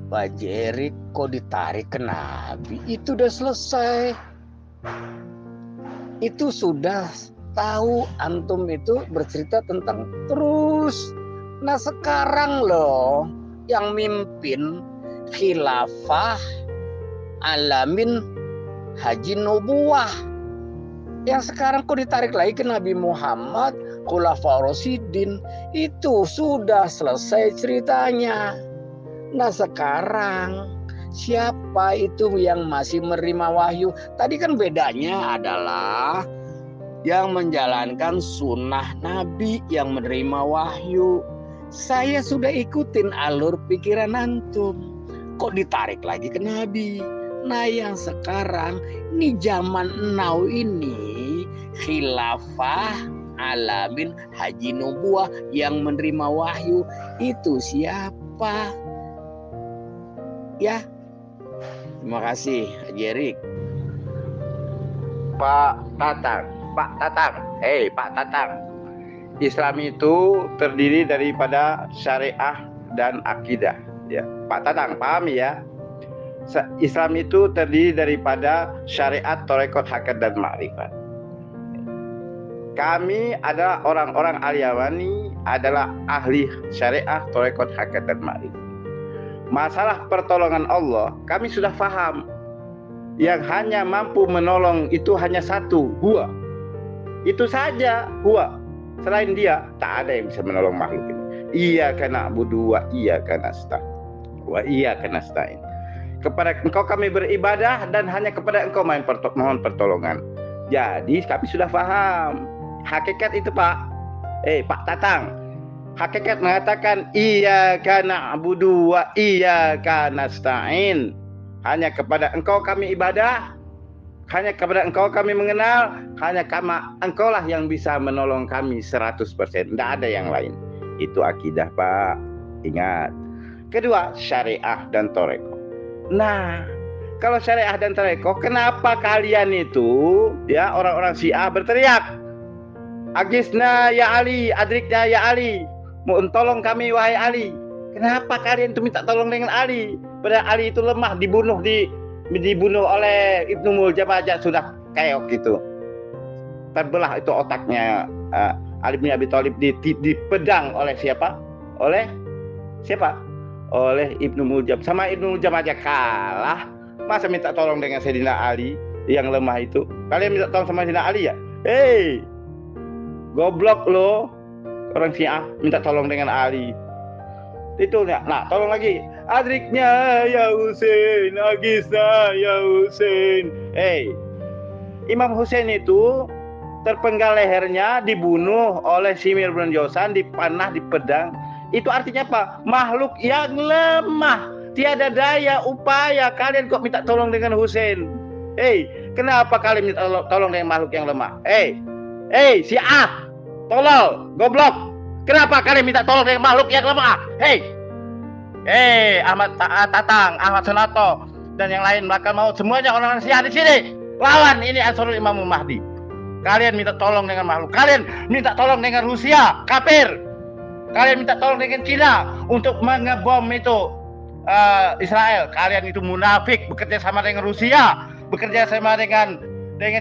Pak Jerik kok ditarik ke Nabi? Itu udah selesai. Itu sudah tahu antum itu bercerita tentang terus. Nah sekarang loh yang mimpin khilafah alamin haji nubuwah. Yang sekarang kok ditarik lagi ke Nabi Muhammad, Khulafaur Rasyidin. Itu sudah selesai ceritanya. Nah sekarang siapa itu yang masih menerima wahyu? Tadi kan bedanya adalah yang menjalankan sunnah Nabi yang menerima wahyu. Saya sudah ikutin alur pikiran antum. Kok ditarik lagi ke Nabi? Nah yang sekarang ini zaman now ini khilafah alamin haji nubuwah yang menerima wahyu itu siapa? Ya, terima kasih Jerik. Pak Tatang, Pak Tatang. Islam itu terdiri daripada syariah dan akidah. Ya, Pak Tatang, pahami ya. Islam itu terdiri daripada syariat, tarekat, hakikat dan ma'rifat. Kami adalah orang-orang Al-Yamani adalah ahli syariah, tarekat, hakikat dan ma'rifat. Masalah pertolongan Allah kami sudah paham. Yang hanya mampu menolong itu hanya satu, Huwa. Itu saja, Huwa. Selain dia tak ada yang bisa menolong makhluk ini. Iyyaka na'budu wa iyyaka nasta'in. Wa iyyaka nasta'in. Kepada Engkau kami beribadah dan hanya kepada Engkau mohon pertolongan. Jadi kami sudah paham. Hakikat itu Pak. Pak Tatang. Hakikat mengatakan iyyaka na'budu wa iyyaka nasta'in. Hanya kepada Engkau kami ibadah, hanya kepada Engkau kami mengenal, hanya Engkau lah yang bisa menolong kami 100%. Tidak ada yang lain. Itu akidah Pak. Ingat. Kedua, syariah dan tarekat. Nah, kalau syariah dan tarekat, kenapa kalian itu ya orang-orang Syiah berteriak? Agisna ya Ali, adrikna ya Ali. Mohon tolong kami wahai Ali. Kenapa kalian itu minta tolong dengan Ali? Padahal Ali itu lemah, dibunuh oleh Ibnu Muljam aja sudah keok gitu. Terbelah itu otaknya. Ali bin Abi Thalib dipedang oleh siapa? Oleh siapa? Oleh Ibnu Muljam. Sama Ibnu Muljam aja kalah. Masa minta tolong dengan Sayyidina Ali yang lemah itu? Kalian minta tolong sama Sayyidina Ali ya? Hei, goblok lo. Orang Syiah minta tolong dengan Ali. Itu ya. Nah, tolong lagi. Adriknya ya Husain, agisna ya Husain. Imam Husain itu terpenggal lehernya, dibunuh oleh Simir bin Josan, dipanah, dipedang. Itu artinya apa? Makhluk yang lemah, tiada daya upaya. Kalian kok minta tolong dengan Husain? Kenapa kalian minta tolong dengan makhluk yang lemah? Syiah, tolol, goblok. Kenapa kalian minta tolong dengan makhluk yang lemah? Ahmad Tatang, Ahmad Sunato, dan yang lain bakal mau semuanya orang-orang Syiah di sini lawan ini Ansarul Imam Mahdi. Kalian minta tolong dengan makhluk, kalian minta tolong dengan Rusia, kafir. Kalian minta tolong dengan Cina untuk mengebom itu Israel. Kalian itu munafik, bekerja sama dengan Rusia, bekerja sama dengan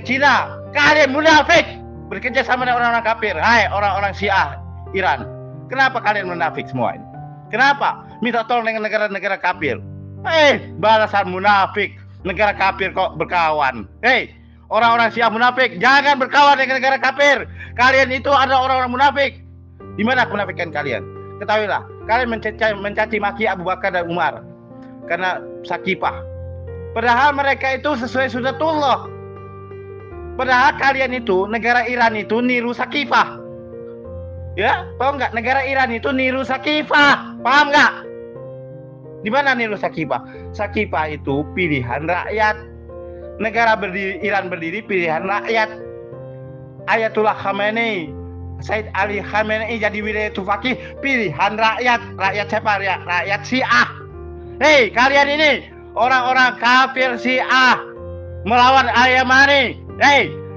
Cina. Kalian munafik, bekerja sama dengan orang-orang kafir. Hai orang-orang Syiah Iran, kenapa kalian munafik semua ini? Kenapa minta tolong dengan negara-negara kafir? Balasan munafik, negara kafir kok berkawan. Orang-orang Syiah munafik, jangan berkawan dengan negara kafir. Kalian itu adalah orang-orang munafik. Di mana kemunafikan kalian? Ketahuilah, kalian mencaci maki Abu Bakar dan Umar karena sakifah. Padahal mereka itu sesuai sunnatullah. Padahal kalian itu, negara Iran itu niru sakifah. Ya, tahu nggak? Negara Iran itu niru sakifah. Paham nggak? Di mana niru sakifah? Sakifah itu pilihan rakyat. Negara Iran berdiri pilihan rakyat. Ayatullah Khamenei, Said Ali Khamenei jadi wilayatul faqih, pilihan rakyat. Rakyat siapa? Rakyat Syiah. Kalian ini orang-orang kafir Syiah melawan Al-Yamani.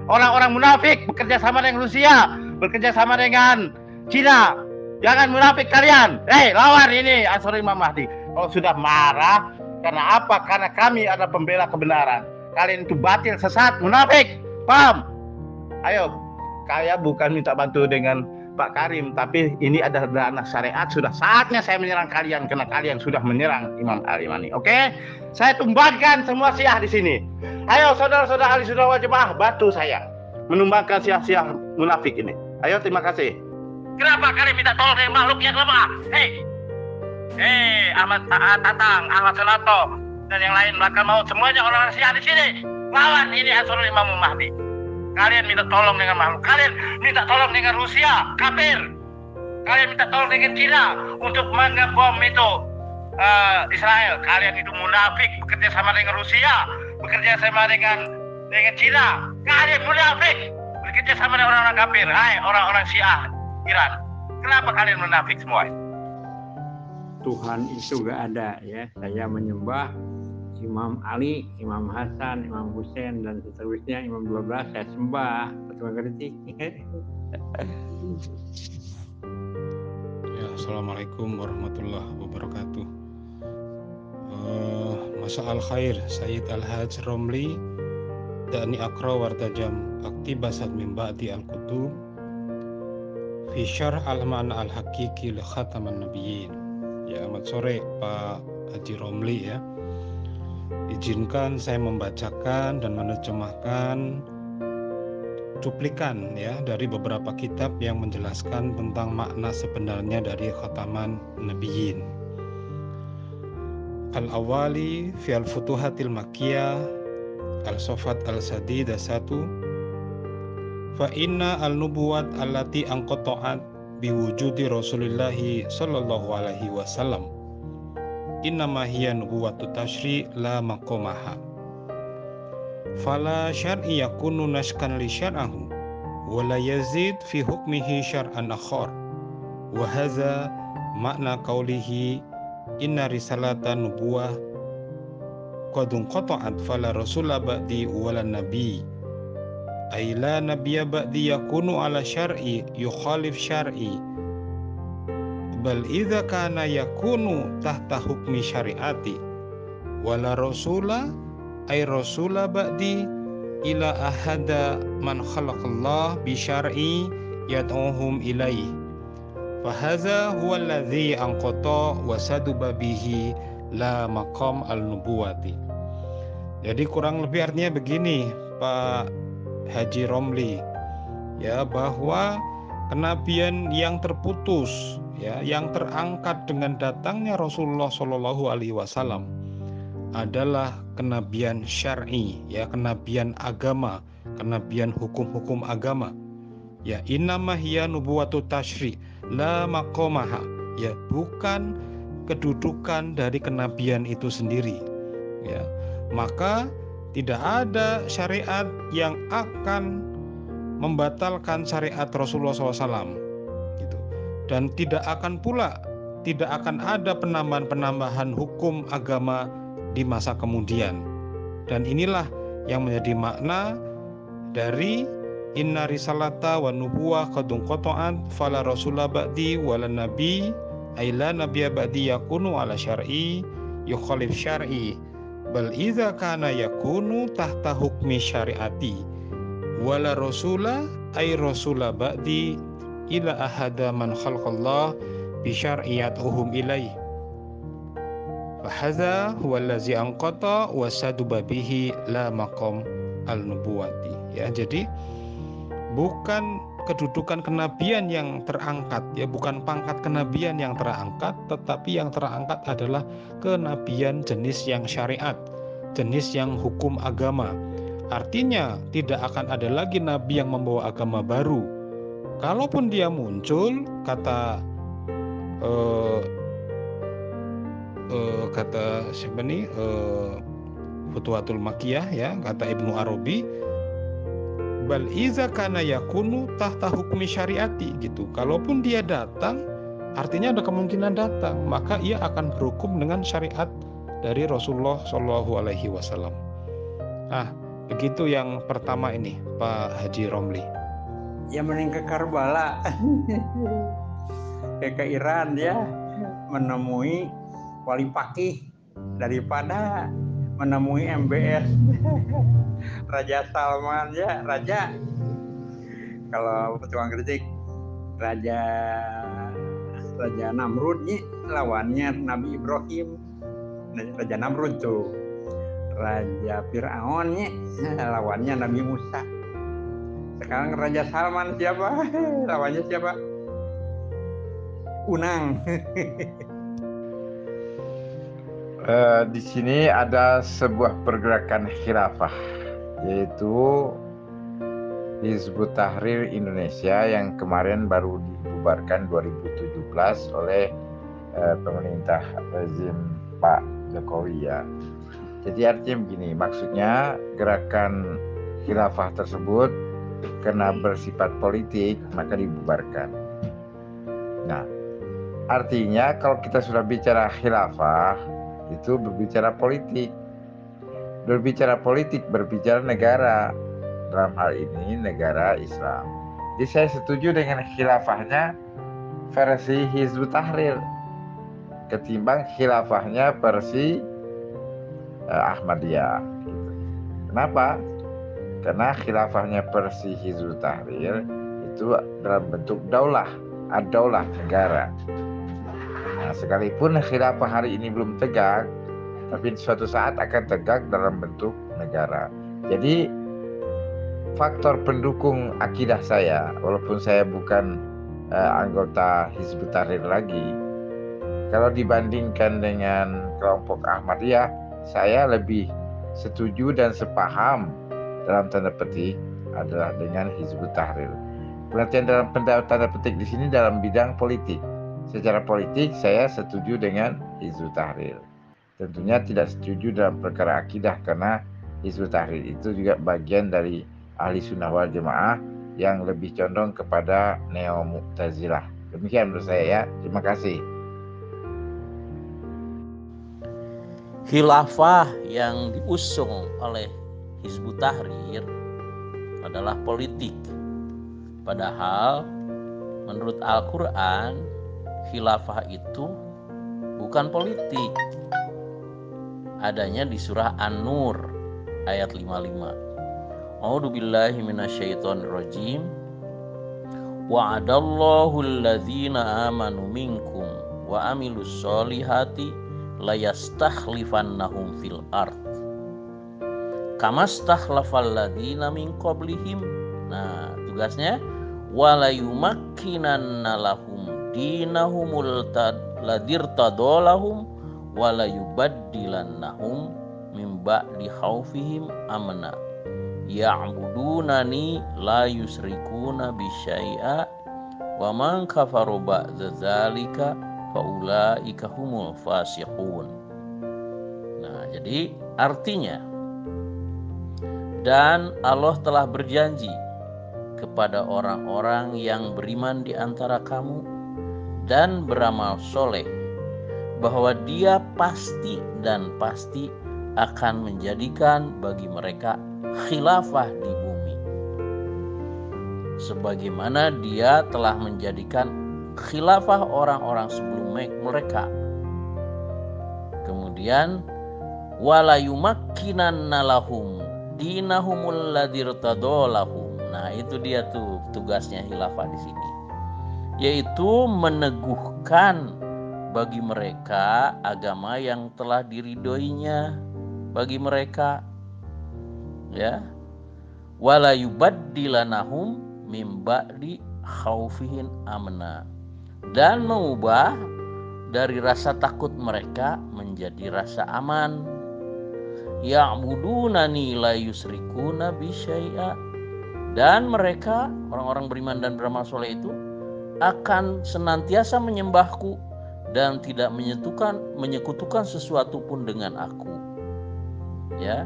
Orang-orang munafik, bekerja sama dengan Rusia, bekerja sama dengan Cina. Jangan munafik kalian. Lawan ini Ansarul Imam Mahdi. Kalau sudah marah, karena apa? Karena kami adalah pembela kebenaran. Kalian itu batil, sesat, munafik. Paham? Ayo, saya bukan minta bantu dengan Pak Karim, tapi ini adalah ranah syariat. Sudah saatnya saya menyerang kalian karena kalian sudah menyerang Imam Al-Yamani. Oke? Saya tumbangkan semua Syiah di sini. Ayo saudara-saudara ahli sunnah wal jamaah, bantu saya menumbangkan Syiah-Syiah munafik ini. Ayo, terima kasih. Kenapa kalian minta tolong dengan makhluk yang lemah? Ahmad Tatang, Ahmad Selato, dan yang lain bakal mau semuanya orang Syiah di sini. Lawan ini Ansarul Imam Mahdi. Kalian minta tolong dengan makhluk. Kalian minta tolong dengan Rusia, kafir. Kalian minta tolong dengan Cina untuk mengebom itu Israel. Kalian itu munafik, bekerja sama dengan Rusia, bekerja sama dengan Cina. Kalian munafik, bekerja sama dengan orang-orang kafir. Hai orang-orang Syiah Iran. Kenapa kalian munafik semua? Tuhan itu gak ada ya. Saya menyembah Imam Ali, Imam Hasan, Imam Hussein, dan seterusnya. Imam 12 saya sembah. Terima kasih. Ya, Assalamualaikum warahmatullahi wabarakatuh. Masa al-khair Sayyid Al-Hajj Romli Dani Akra Wartajam Aktibasat min ba'di al-kutub fi syarh al-ma'na al-haqiqi li khataman nabiyyin. Ya, selamat sore Pak Haji Romli ya. Izinkan saya membacakan dan menerjemahkan cuplikan ya dari beberapa kitab yang menjelaskan tentang makna sebenarnya dari khataman nabiyyin. Al-Awali fi al-Futuhatil Makkiyah Al-Sofat Al-Sadida 1. Fa inna al-nubuwat allati anqata'at biwujudi Rasulillahi sallallahu alaihi wasallam innama hiya nubuwatu tashri' la maqamaha. Fala syar'i yakunu nashkan li syar'ahu wa la yazid fi hukmihi syar'an akhar. Wa hadza makna qawlihi inna risalata nubuwah qadun qata'at fala rasula ba'di wala nabi. Ay la nabiyya ba'di yakunu ala syar'i yukhalif syar'i. Bal idza kana yakunu tahta hukmi syariati wala rasula ay rasula ba'di ila ahada man khalaqallah bi syar'i yad'uhum ilaih. Fahaza huwa alladhi anqata wa saduba bihi la maqam al-nubuwati. Jadi kurang lebih artinya begini Pak Haji Romli ya, bahwa kenabian yang terputus ya, yang terangkat dengan datangnya Rasulullah Shallallahu Alaihi Wasallam adalah kenabian syar'i ya, kenabian agama, kenabian hukum-hukum agama ya. Innama hiya nubuwatu tashri' la maqamaha ya, bukan kedudukan dari kenabian itu sendiri ya. Maka tidak ada syariat yang akan membatalkan syariat Rasulullah SAW gitu. Dan tidak akan ada penambahan-penambahan hukum agama di masa kemudian. Dan inilah yang menjadi makna dari inna risalata wa nubuwah qadun qata'at fala rasula ba'di wala nabi ay la nabiyya ba'di yakunu ala syar'i yukhalif syar'i bal idza kana yakunu tahta hukmi syariati wala rasula ay rasula ba'di ila ahada man khalaqallah bi syar'iyatuhum ilaih. Fahadza huwa allazi anqata wa saduba bihi la maqam al-nubuwati ya. Jadi bukan kedudukan kenabian yang terangkat ya, bukan pangkat kenabian yang terangkat, tetapi yang terangkat adalah kenabian jenis yang syariat, jenis yang hukum agama. Artinya tidak akan ada lagi nabi yang membawa agama baru. Kalaupun dia muncul, kata siapa nih, Futuhatul Makkiyah ya, kata Ibnu Arabi, bal iza kana yakunu tahta hukmi syariati gitu. Kalaupun dia datang, artinya ada kemungkinan datang, maka ia akan berhukum dengan syariat dari Rasulullah Shallallahu Alaihi Wasallam. Nah, begitu yang pertama ini Pak Haji Romli. Ya mending ke Karbala, ke Iran ya, menemui wali fakih daripada menemui MBS Raja Salman ya. Raja, kalau tukang kritik, Raja Namrud nih lawannya Nabi Ibrahim. Raja Namrud tuh. Raja Fir'aun nih lawannya Nabi Musa. Sekarang Raja Salman siapa? Lawannya siapa? Unang. Di sini ada sebuah pergerakan khilafah, yaitu Hizbut Tahrir Indonesia yang kemarin baru dibubarkan 2017 oleh pemerintah rezim Pak Jokowi ya. Jadi artinya begini, maksudnya gerakan khilafah tersebut karena bersifat politik maka dibubarkan. Nah, artinya kalau kita sudah bicara khilafah itu berbicara politik. Berbicara politik, berbicara negara. Dalam hal ini negara Islam. Jadi saya setuju dengan khilafahnya versi Hizbut Tahrir ketimbang khilafahnya versi Ahmadiyah. Kenapa? Karena khilafahnya versi Hizbut Tahrir itu dalam bentuk daulah, ad-daulah negara. Nah, sekalipun khilafah hari ini belum tegak, tapi suatu saat akan tegak dalam bentuk negara. Jadi faktor pendukung akidah saya, walaupun saya bukan anggota Hizbut Tahrir lagi, kalau dibandingkan dengan kelompok Ahmadiyah, saya lebih setuju dan sepaham dalam tanda petik adalah dengan Hizbut Tahrir. Pengertian dalam tanda petik di sini dalam bidang politik. Secara politik saya setuju dengan Hizbut Tahrir. Tentunya tidak setuju dalam perkara akidah karena Hizbut Tahrir itu juga bagian dari ahli sunnah wal jamaah yang lebih condong kepada neo mu'tazilah. Demikian menurut saya ya. Terima kasih. Khilafah yang diusung oleh Hizbut Tahrir adalah politik. Padahal menurut Al-Quran khilafah itu bukan politik. Adanya di surah An-Nur ayat 55. A'udzu billahi minasyaitonir rajim. Wa'adallahu alladzina amanu minkum wa amilus solihati layastakhlifannahum fil ard kama stakhlafal ladzina min qablihim. Nah, tugasnya wala yumakkinanna lahum dinahumul ladirtadolahum wala yubaddilannahum min ba'di khaufihim amna ya'budunani la yusrikuna bisyai'a wa man kafaru ba'da dzalika faulaika humul fasiqun. Nah, jadi artinya, dan Allah telah berjanji kepada orang-orang yang beriman di antara kamu dan beramal soleh bahwa Dia pasti dan pasti akan menjadikan bagi mereka khilafah di bumi sebagaimana Dia telah menjadikan khilafah orang-orang sebelum mereka. Kemudian wala yumakkinanna lahum dinahumul ladirtadolahum. Nah, itu dia tuh tugasnya khilafah di sini, yaitu meneguhkan bagi mereka agama yang telah diridhoinya bagi mereka, ya. Wala yubaddilanahum mim ba'di khaufihin amna, dan mengubah dari rasa takut mereka menjadi rasa aman. Ya'budunani la yusrikuna bisyai'a, dan mereka orang-orang beriman dan beramal soleh itu akan senantiasa menyembahku dan tidak menyekutukan sesuatu pun dengan aku. Ya.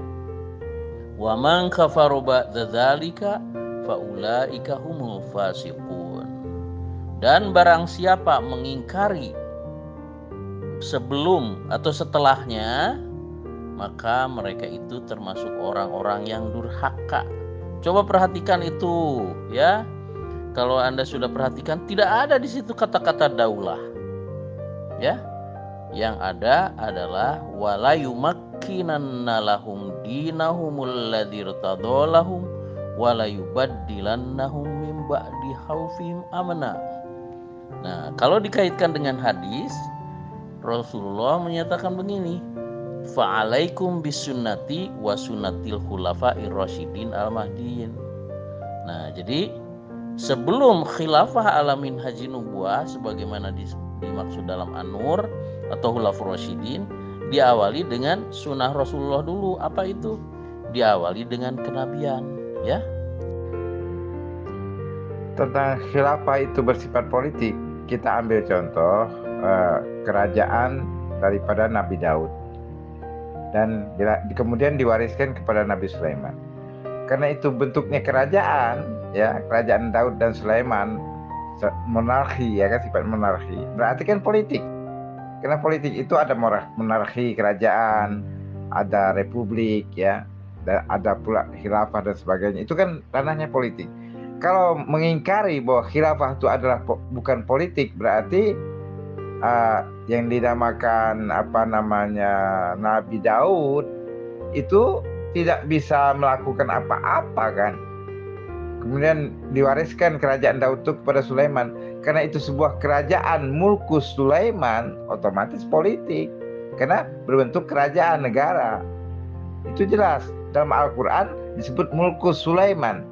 Wa man kafaru ba'da dzalika faulaika humul fasiqun. Dan barang siapa mengingkari sebelum atau setelahnya, maka mereka itu termasuk orang-orang yang durhaka. Coba perhatikan itu, ya. Kalau Anda sudah perhatikan, tidak ada di situ kata-kata daulah. Ya. Yang ada adalah wala yumakkinanna lahum dinahumul ladzi irtadalahum wala yubaddilannahum min ba'di khaufihim amna. Nah, kalau dikaitkan dengan hadis, Rasulullah menyatakan begini, fa'alaikum bisunnati wa sunnatil khulafa'ir rasyidin al-mahdiyyin. Nah, jadi sebelum khilafah ala minhajin nubuwah sebagaimana dimaksud dalam An-Nur atau khulafur rasyidin, diawali dengan sunnah Rasulullah dulu. Apa itu? Diawali dengan kenabian, ya. Tentang khilafah itu bersifat politik, kita ambil contoh kerajaan daripada Nabi Daud dan kemudian diwariskan kepada Nabi Sulaiman. Karena itu bentuknya kerajaan, ya, kerajaan Daud dan Sulaiman, monarki, ya kan, sifat monarki. Berarti kan politik. Karena politik itu ada monarki, kerajaan, ada republik, ya, dan ada pula khilafah dan sebagainya. Itu kan ranahnya politik. Kalau mengingkari bahwa khilafah itu adalah bukan politik, berarti yang dinamakan Nabi Daud itu tidak bisa melakukan apa-apa kan. Kemudian diwariskan kerajaan Daud itu kepada Sulaiman. Karena itu sebuah kerajaan mulkus Sulaiman, otomatis politik. Karena berbentuk kerajaan negara. Itu jelas. Dalam Al-Quran disebut mulkus Sulaiman.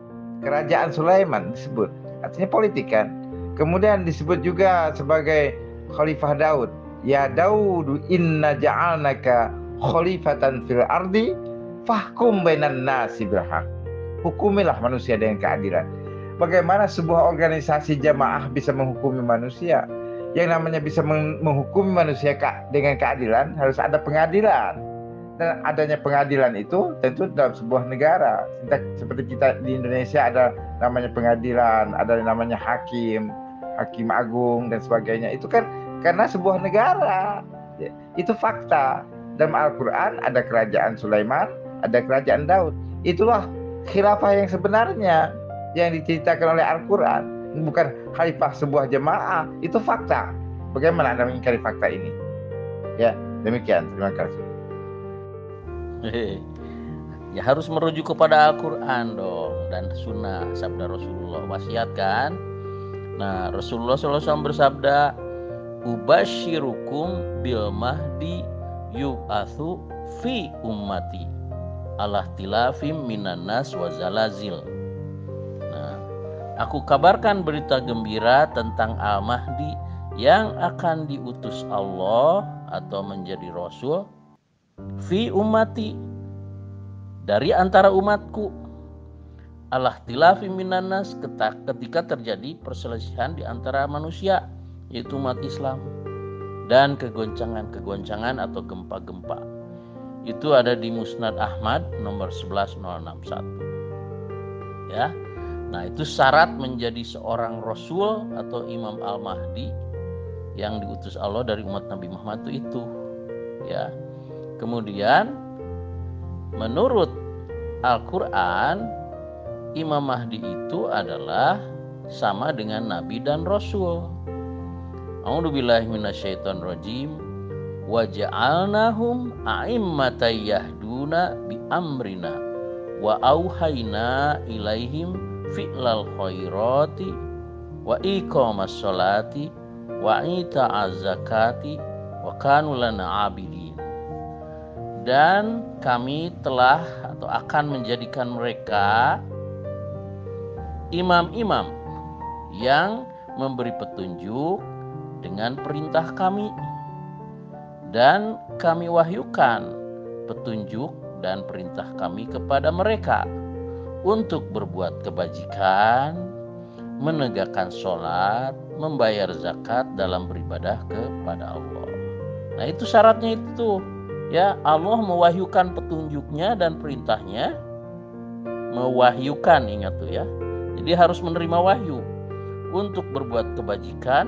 Kerajaan Sulaiman disebut. Artinya politik kan. Kemudian disebut juga sebagai Khalifah Daud. Ya Daud, inna ja'alnaka khalifatan fil ardi fahkum bainan nasi bil haq. Hukumilah manusia dengan keadilan. Bagaimana sebuah organisasi jamaah bisa menghukumi manusia? Yang namanya bisa menghukumi manusia dengan keadilan harus ada pengadilan. Dan adanya pengadilan itu tentu dalam sebuah negara. Seperti kita di Indonesia ada namanya pengadilan, ada namanya hakim agung dan sebagainya. Itu kan karena sebuah negara. Itu fakta. Dalam Al-Quran ada kerajaan Sulaiman, ada kerajaan Daud. Itulah khilafah yang sebenarnya yang diceritakan oleh Al-Quran. Bukan khalifah sebuah jemaah. Itu fakta. Bagaimana Anda mengingkari fakta ini? Ya, demikian. Terima kasih. Ya harus merujuk kepada Al-Quran dong dan sunnah sabda Rasulullah, wasiat kan. Nah, Rasulullah SAW bersabda, ubasyirukum bil mahdi yub'atsu fi ummati ala tilafim minan nas wa zalazil. Nah, aku kabarkan berita gembira tentang Al-Mahdi yang akan diutus Allah atau menjadi Rasul fi ummati, dari antara umatku, alah tilafi minan nas, ketika terjadi perselisihan di antara manusia, yaitu umat Islam, dan kegoncangan atau gempa-gempa. Itu ada di Musnad Ahmad nomor 11061. Ya. Nah, itu syarat menjadi seorang Rasul atau Imam Al-Mahdi yang diutus Allah dari umat Nabi Muhammad itu. Ya. Kemudian menurut Al-Quran, Imam Mahdi itu adalah sama dengan Nabi dan Rasul. A'udzubillahi minasyaitonir rajim. Wa ja'alnahum a'immatan yahduna bi amrina wa auhayna ilaihim fi'lal khairati wa iqamas sholati wa ita'az zakati wa kanu lana 'abidin. Dan kami telah atau akan menjadikan mereka imam-imam yang memberi petunjuk dengan perintah kami, dan kami wahyukan petunjuk dan perintah kami kepada mereka untuk berbuat kebajikan, menegakkan sholat, membayar zakat dalam beribadah kepada Allah. Nah, itu syaratnya itu. Ya, Allah mewahyukan petunjuknya dan perintahnya. Mewahyukan, ingat tuh ya. Jadi harus menerima wahyu untuk berbuat kebajikan,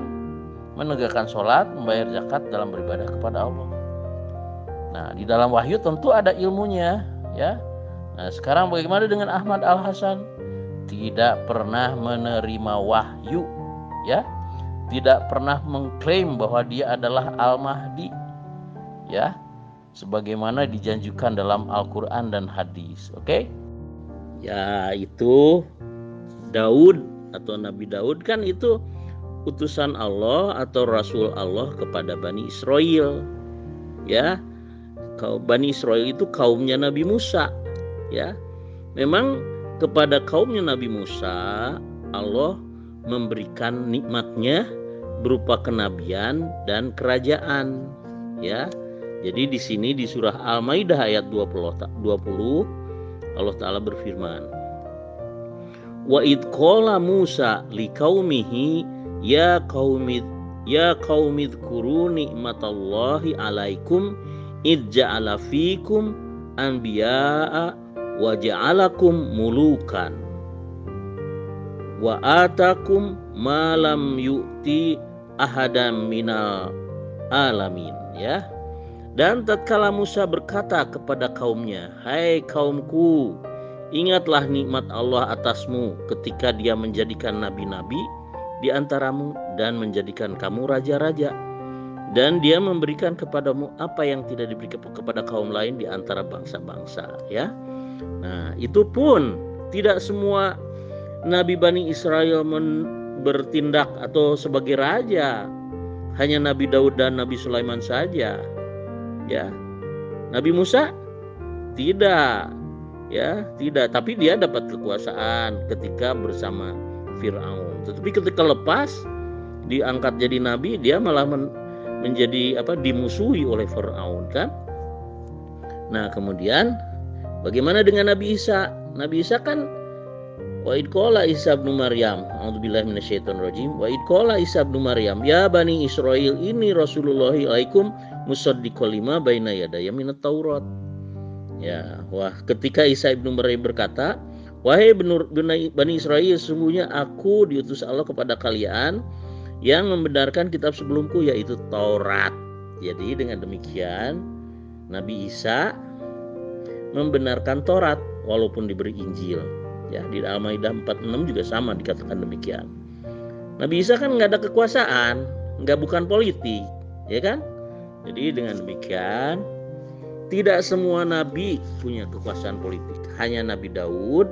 menegakkan sholat, membayar zakat dalam beribadah kepada Allah. Nah, di dalam wahyu tentu ada ilmunya, ya. Nah, sekarang bagaimana dengan Ahmad Al-Hasan? Tidak pernah menerima wahyu, ya. Tidak pernah mengklaim bahwa dia adalah Al-Mahdi. ya, sebagaimana dijanjikan dalam Al-Quran dan hadis. Oke? Ya, itu Daud atau Nabi Daud kan itu utusan Allah atau Rasul Allah kepada Bani Israel. Ya, Bani Israel itu kaumnya Nabi Musa. Ya, memang kepada kaumnya Nabi Musa Allah memberikan nikmatnya berupa kenabian dan kerajaan. Ya, jadi di sini di surah Al-Maidah ayat 20 Allah Ta'ala berfirman, wa id qala Musa liqaumihi ya qaumi dzkuru nikmatallahi alaikum id ja'ala fikum anbiya'a wa ja'alakum mulukan wa atakum ma lam yu'ti ahadam minal alamin. Ya, dan tatkala Musa berkata kepada kaumnya, hai kaumku, ingatlah nikmat Allah atasmu ketika Dia menjadikan nabi-nabi di antaramu dan menjadikan kamu raja-raja, dan Dia memberikan kepadamu apa yang tidak diberikan kepada kaum lain di antara bangsa-bangsa. Ya, nah itu pun tidak semua Nabi Bani Israel bertindak atau sebagai raja, hanya Nabi Daud dan Nabi Sulaiman saja. Ya, Nabi Musa tidak, ya tidak, tapi dia dapat kekuasaan ketika bersama Fir'aun. Tetapi ketika lepas diangkat jadi nabi, dia malah menjadi dimusuhi oleh Fir'aun, kan? Nah, kemudian bagaimana dengan Nabi Isa? Nabi Isa kan wa id qala Isa ibnu Maryam, a'udzubillahi minasyaitonir rajim, wa id qala Isa ibnu Maryam, ya bani Israil ini Rasulullah ilaikum musaddiqal lima baina yadayya minat Taurat. Ya, wah, ketika Isa ibnu Maryam berkata, wahai Bani Israel, sesungguhnya aku diutus Allah kepada kalian yang membenarkan kitab sebelumku, yaitu Taurat. Jadi dengan demikian Nabi Isa membenarkan Taurat walaupun diberi Injil. Ya, di Al-Maidah 46 juga sama dikatakan demikian. Nabi Isa kan nggak ada kekuasaan, bukan politik, ya kan? Jadi dengan demikian tidak semua nabi punya kekuasaan politik, hanya Nabi Daud,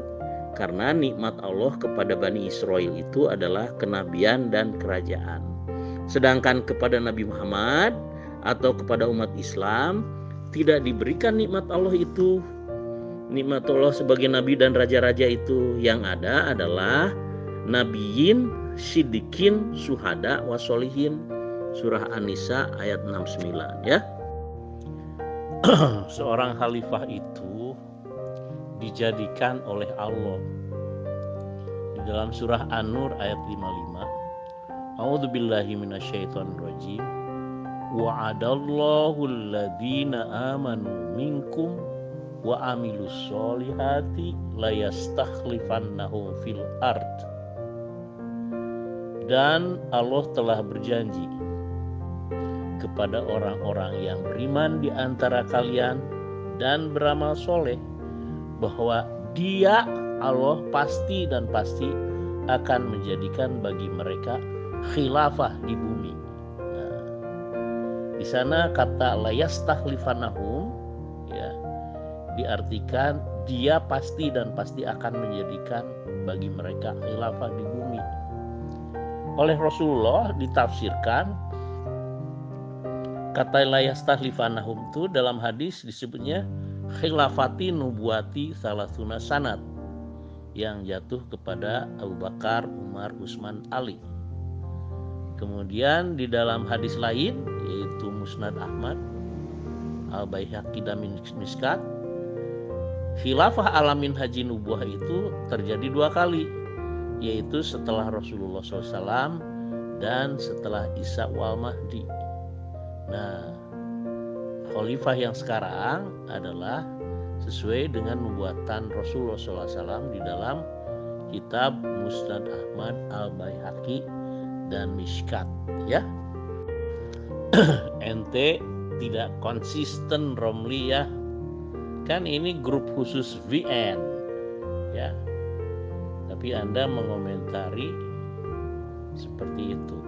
karena nikmat Allah kepada Bani Israel itu adalah kenabian dan kerajaan. Sedangkan kepada Nabi Muhammad atau kepada umat Islam tidak diberikan nikmat Allah itu. Nikmat Allah sebagai nabi dan raja-raja itu, yang ada adalah nabiyin, siddiqin, suhada, wasolihin. Surah An-Nisa ayat 69, ya. Seorang khalifah itu dijadikan oleh Allah. Di dalam surah An-Nur ayat 55, a'udzubillahi minasyaitonir rajim, wa'adallahu alladhina amanu minkum wa amilus solihati layastakhlifannahum fil ard. Dan Allah telah berjanji kepada orang-orang yang beriman di antara kalian dan beramal soleh bahwa Dia, Allah, pasti dan pasti akan menjadikan bagi mereka khilafah di bumi. Nah, di sana kata layastakhlifannahum, ya, diartikan Dia pasti dan pasti akan menjadikan bagi mereka khilafah di bumi. Oleh Rasulullah ditafsirkan kata layastakhlifannahum itu dalam hadis disebutnya khilafati nubuwati salasuna sanad, yang jatuh kepada Abu Bakar, Umar, Utsman, Ali. Kemudian di dalam hadis lain yaitu Musnad Ahmad, Al-Baihaqi dan Miskat, khilafah alamin haji nubuah itu terjadi 2 kali, yaitu setelah Rasulullah SAW dan setelah Isa wal Mahdi. Nah, khalifah yang sekarang adalah sesuai dengan nubuatan Rasulullah SAW di dalam kitab Musnad Ahmad, Al-Baihaqi dan Mishkat, ya. Ente tidak konsisten, Romli, ya. Kan ini grup khusus VN, ya. Tapi Anda mengomentari seperti itu,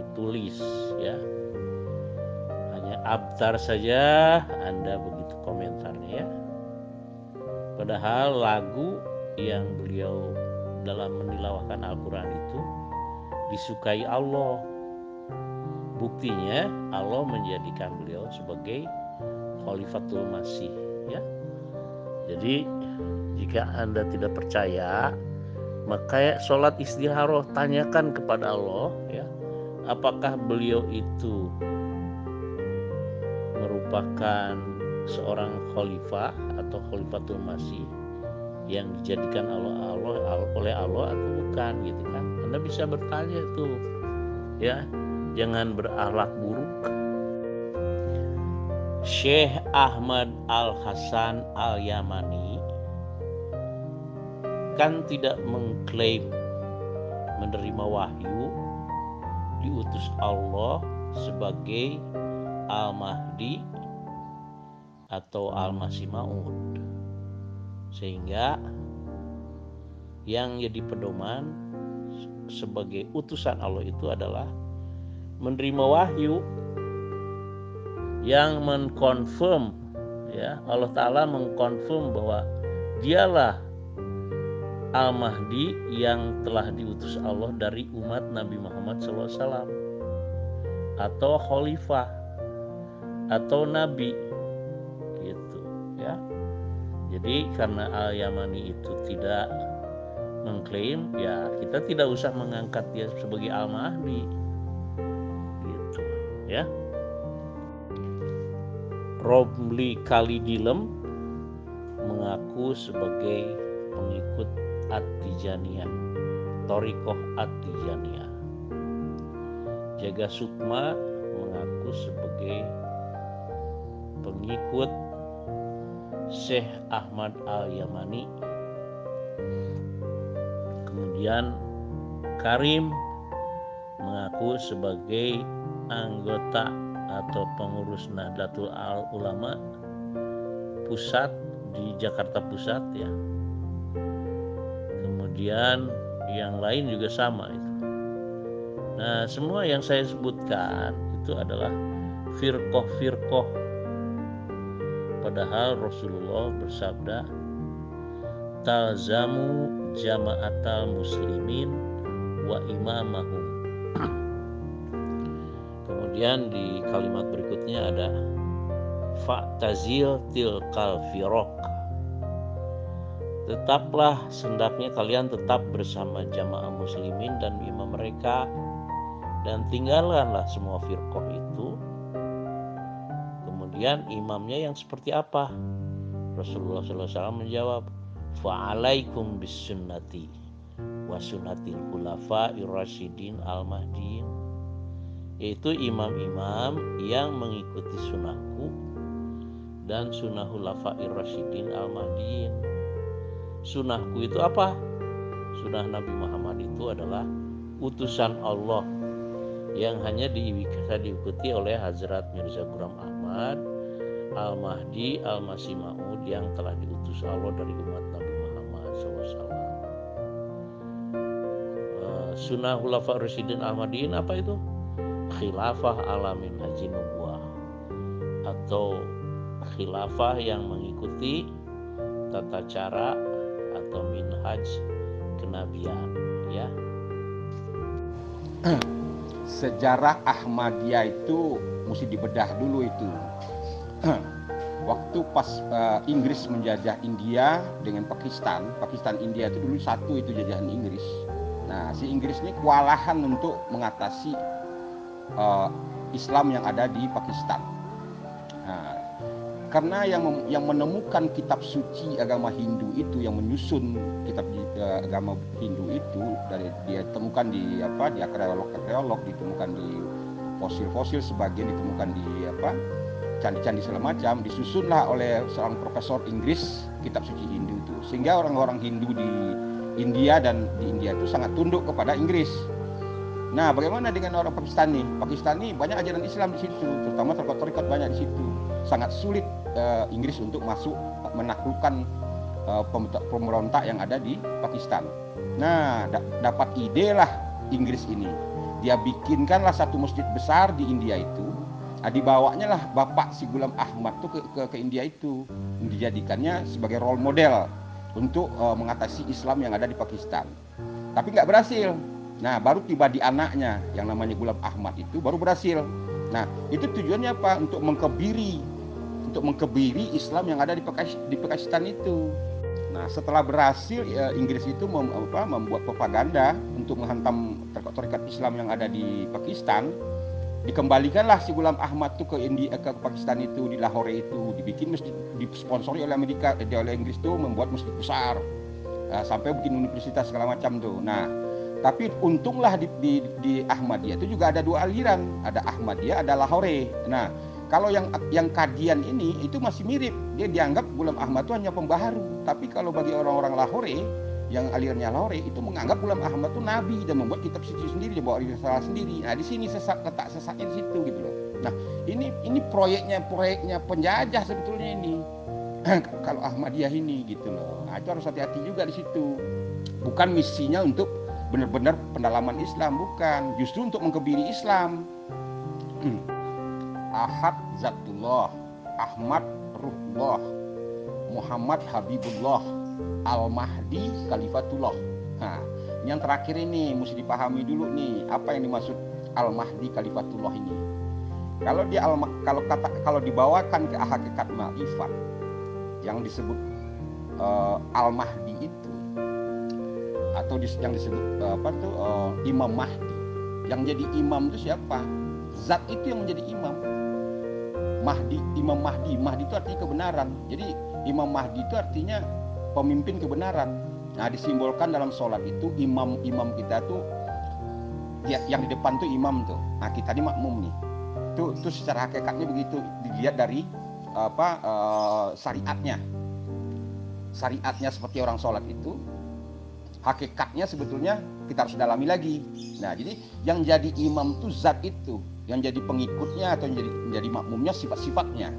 ditulis, ya. Abtar saja Anda begitu komentarnya ya. Padahal lagu yang beliau dalam mentilawahkan Al-Quran itu disukai Allah. Buktinya Allah menjadikan beliau sebagai Khalifatul Masih ya. Jadi jika Anda tidak percaya, maka sholat istikharah tanyakan kepada Allah ya, apakah beliau itu merupakan seorang khalifah atau Khalifatul Masih yang dijadikan oleh Allah atau bukan gitu kan. Anda bisa bertanya tuh ya, jangan berakhlak buruk. Syekh Ahmad Al-Hasan Al-Yamani kan tidak mengklaim menerima wahyu diutus Allah sebagai Al-Mahdi atau Al-Masih Maud, sehingga yang jadi pedoman sebagai utusan Allah itu adalah menerima wahyu yang mengkonfirm ya, Allah Ta'ala mengkonfirm bahwa dialah Al-Mahdi yang telah diutus Allah dari umat Nabi Muhammad SAW, atau khalifah atau nabi gitu ya. Jadi karena Al-Yamani itu tidak mengklaim, ya kita tidak usah mengangkat dia sebagai Al-Mahdi gitu ya. Romli Kalidilem mengaku sebagai pengikut At-Tijaniyah, Thariqah At-Tijaniyah. Jaga Sukma mengaku sebagai pengikut Syekh Ahmad Al-Yamani. Kemudian Karim mengaku sebagai anggota atau pengurus Nahdlatul Ulama pusat di Jakarta Pusat ya. Kemudian yang lain juga sama itu. Nah, semua yang saya sebutkan itu adalah firqoh-firqoh. Padahal Rasulullah bersabda, talzamu jama'atal muslimin wa imamahum. Kemudian di kalimat berikutnya ada fa'tazil tilkal firaq. Tetaplah, hendaknya kalian tetap bersama jamaah muslimin dan imam mereka, dan tinggalkanlah semua firqah itu. Kemudian imamnya yang seperti apa? Rasulullah SAW menjawab, fa'alaikum bis sunnati wa sunnatil khulafa'ir rasyidin al-mahdiin, yaitu imam-imam yang mengikuti sunnahku dan sunnah khulafa'ir rasyidin al-mahdiin. Sunnahku itu apa? Sunnah Nabi Muhammad itu adalah utusan Allah yang hanya bisa diikuti oleh Hazrat Mirza Ghulam Ahmad Al-Mahdi Al-Masih Maud yang telah diutus Allah dari umat Nabi Muhammad SAW. Sunnah Khulafa'ir Rasyidin Al-Mahdiin apa itu? Khilafah ala minhaji nubuwah, atau khilafah yang mengikuti tata cara atau minhaj kenabian ya. Sejarah Ahmadiyah itu mesti dibedah dulu itu. Waktu pas Inggris menjajah India dengan Pakistan India itu dulu satu itu jajahan Inggris. Nah, si Inggris ini kewalahan untuk mengatasi Islam yang ada di Pakistan. Nah, karena yang menemukan kitab suci agama Hindu itu, yang menyusun kitab agama Hindu itu, dari dia temukan di arkeolog, ditemukan di fosil-fosil, sebagian ditemukan di candi-candi segala macam, disusunlah oleh seorang profesor Inggris kitab suci Hindu itu, sehingga orang-orang Hindu di India itu sangat tunduk kepada Inggris. Nah, bagaimana dengan orang Pakistani? Pakistani banyak ajaran Islam di situ, terutama tarekat banyak di situ. Sangat sulit Inggris untuk masuk menaklukkan pemberontak yang ada di Pakistan. Nah, dapat ide lah Inggris ini. Dia bikinkanlah satu masjid besar di India itu, dibawanya lah bapak si Ghulam Ahmad tuh ke India itu, dijadikannya sebagai role model untuk mengatasi Islam yang ada di Pakistan. Tapi nggak berhasil. Nah, baru tiba di anaknya yang namanya Ghulam Ahmad itu baru berhasil. Nah, itu tujuannya apa? Untuk mengkebiri Islam yang ada di Pakistan itu. Nah, setelah berhasil Inggris itu membuat propaganda untuk menghantam tarekat Islam yang ada di Pakistan, dikembalikanlah si Ghulam Ahmad tuh ke Pakistan itu, di Lahore itu dibikin masjid, disponsori oleh Inggris tuh membuat masjid besar, sampai bikin universitas segala macam tuh. Nah, tapi untunglah di Ahmadiyah itu juga ada dua aliran, ada Ahmadiyah, ada Lahore. Nah, kalau yang Qadian ini itu masih mirip, dia dianggap Ghulam Ahmad itu hanya pembaharu. Tapi kalau bagi orang-orang Lahore, yang alirannya Lahore itu menganggap Ghulam Ahmad itu nabi dan membuat kitab suci sendiri, dia bawa risalah sendiri. Nah, di sini letak sesatnya di situ gitu loh. Nah, ini proyeknya penjajah sebetulnya ini. Kalau Ahmadiyah ini gitu loh. Nah, itu harus hati-hati juga di situ. Bukan misinya untuk benar-benar pendalaman Islam, bukan. Justru untuk mengkebiri Islam. Ahad Zatullah, Ahmad Ruhullah, Muhammad Habibullah, Al-Mahdi Khalifatullah. Nah, yang terakhir ini mesti dipahami dulu nih, apa yang dimaksud Al-Mahdi Khalifatullah ini. Kalau dibawakan ke hakikat ma'rifat yang disebut Al-Mahdi itu, atau yang disebut Imam Mahdi. Yang jadi imam itu siapa? Zat itu yang menjadi imam. Imam Mahdi itu artinya kebenaran. Jadi Imam Mahdi itu artinya pemimpin kebenaran. Nah, disimbolkan dalam sholat itu imam kita tuh yang di depan tuh imam tuh. Nah, kita ini makmum nih. Tuh secara hakikatnya begitu dilihat dari syariatnya. Syariatnya seperti orang sholat itu. Hakikatnya sebetulnya kita harus dalami lagi. Nah, jadi yang jadi imam tuh zat itu, yang jadi pengikutnya atau yang jadi makmumnya sifat-sifatnya.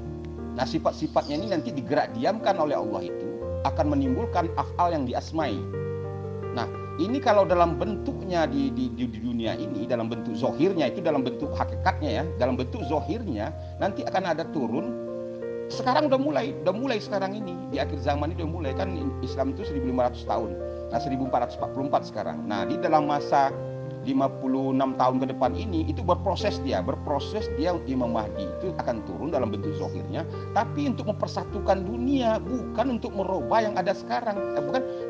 Nah, sifat-sifatnya ini nanti digerak diamkan oleh Allah itu akan menimbulkan af'al yang diasmai. Nah, ini kalau dalam bentuknya di dunia ini, dalam bentuk zohirnya itu, dalam bentuk hakikatnya ya, dalam bentuk zohirnya nanti akan ada turun. Sekarang udah mulai sekarang ini, di akhir zaman ini udah mulai, kan Islam itu 1500 tahun. Nah, 1444 sekarang. Nah, di dalam masa 56 tahun ke depan ini itu berproses dia Imam Mahdi itu akan turun dalam bentuk zohirnya, tapi untuk mempersatukan dunia, bukan untuk merubah yang ada sekarang.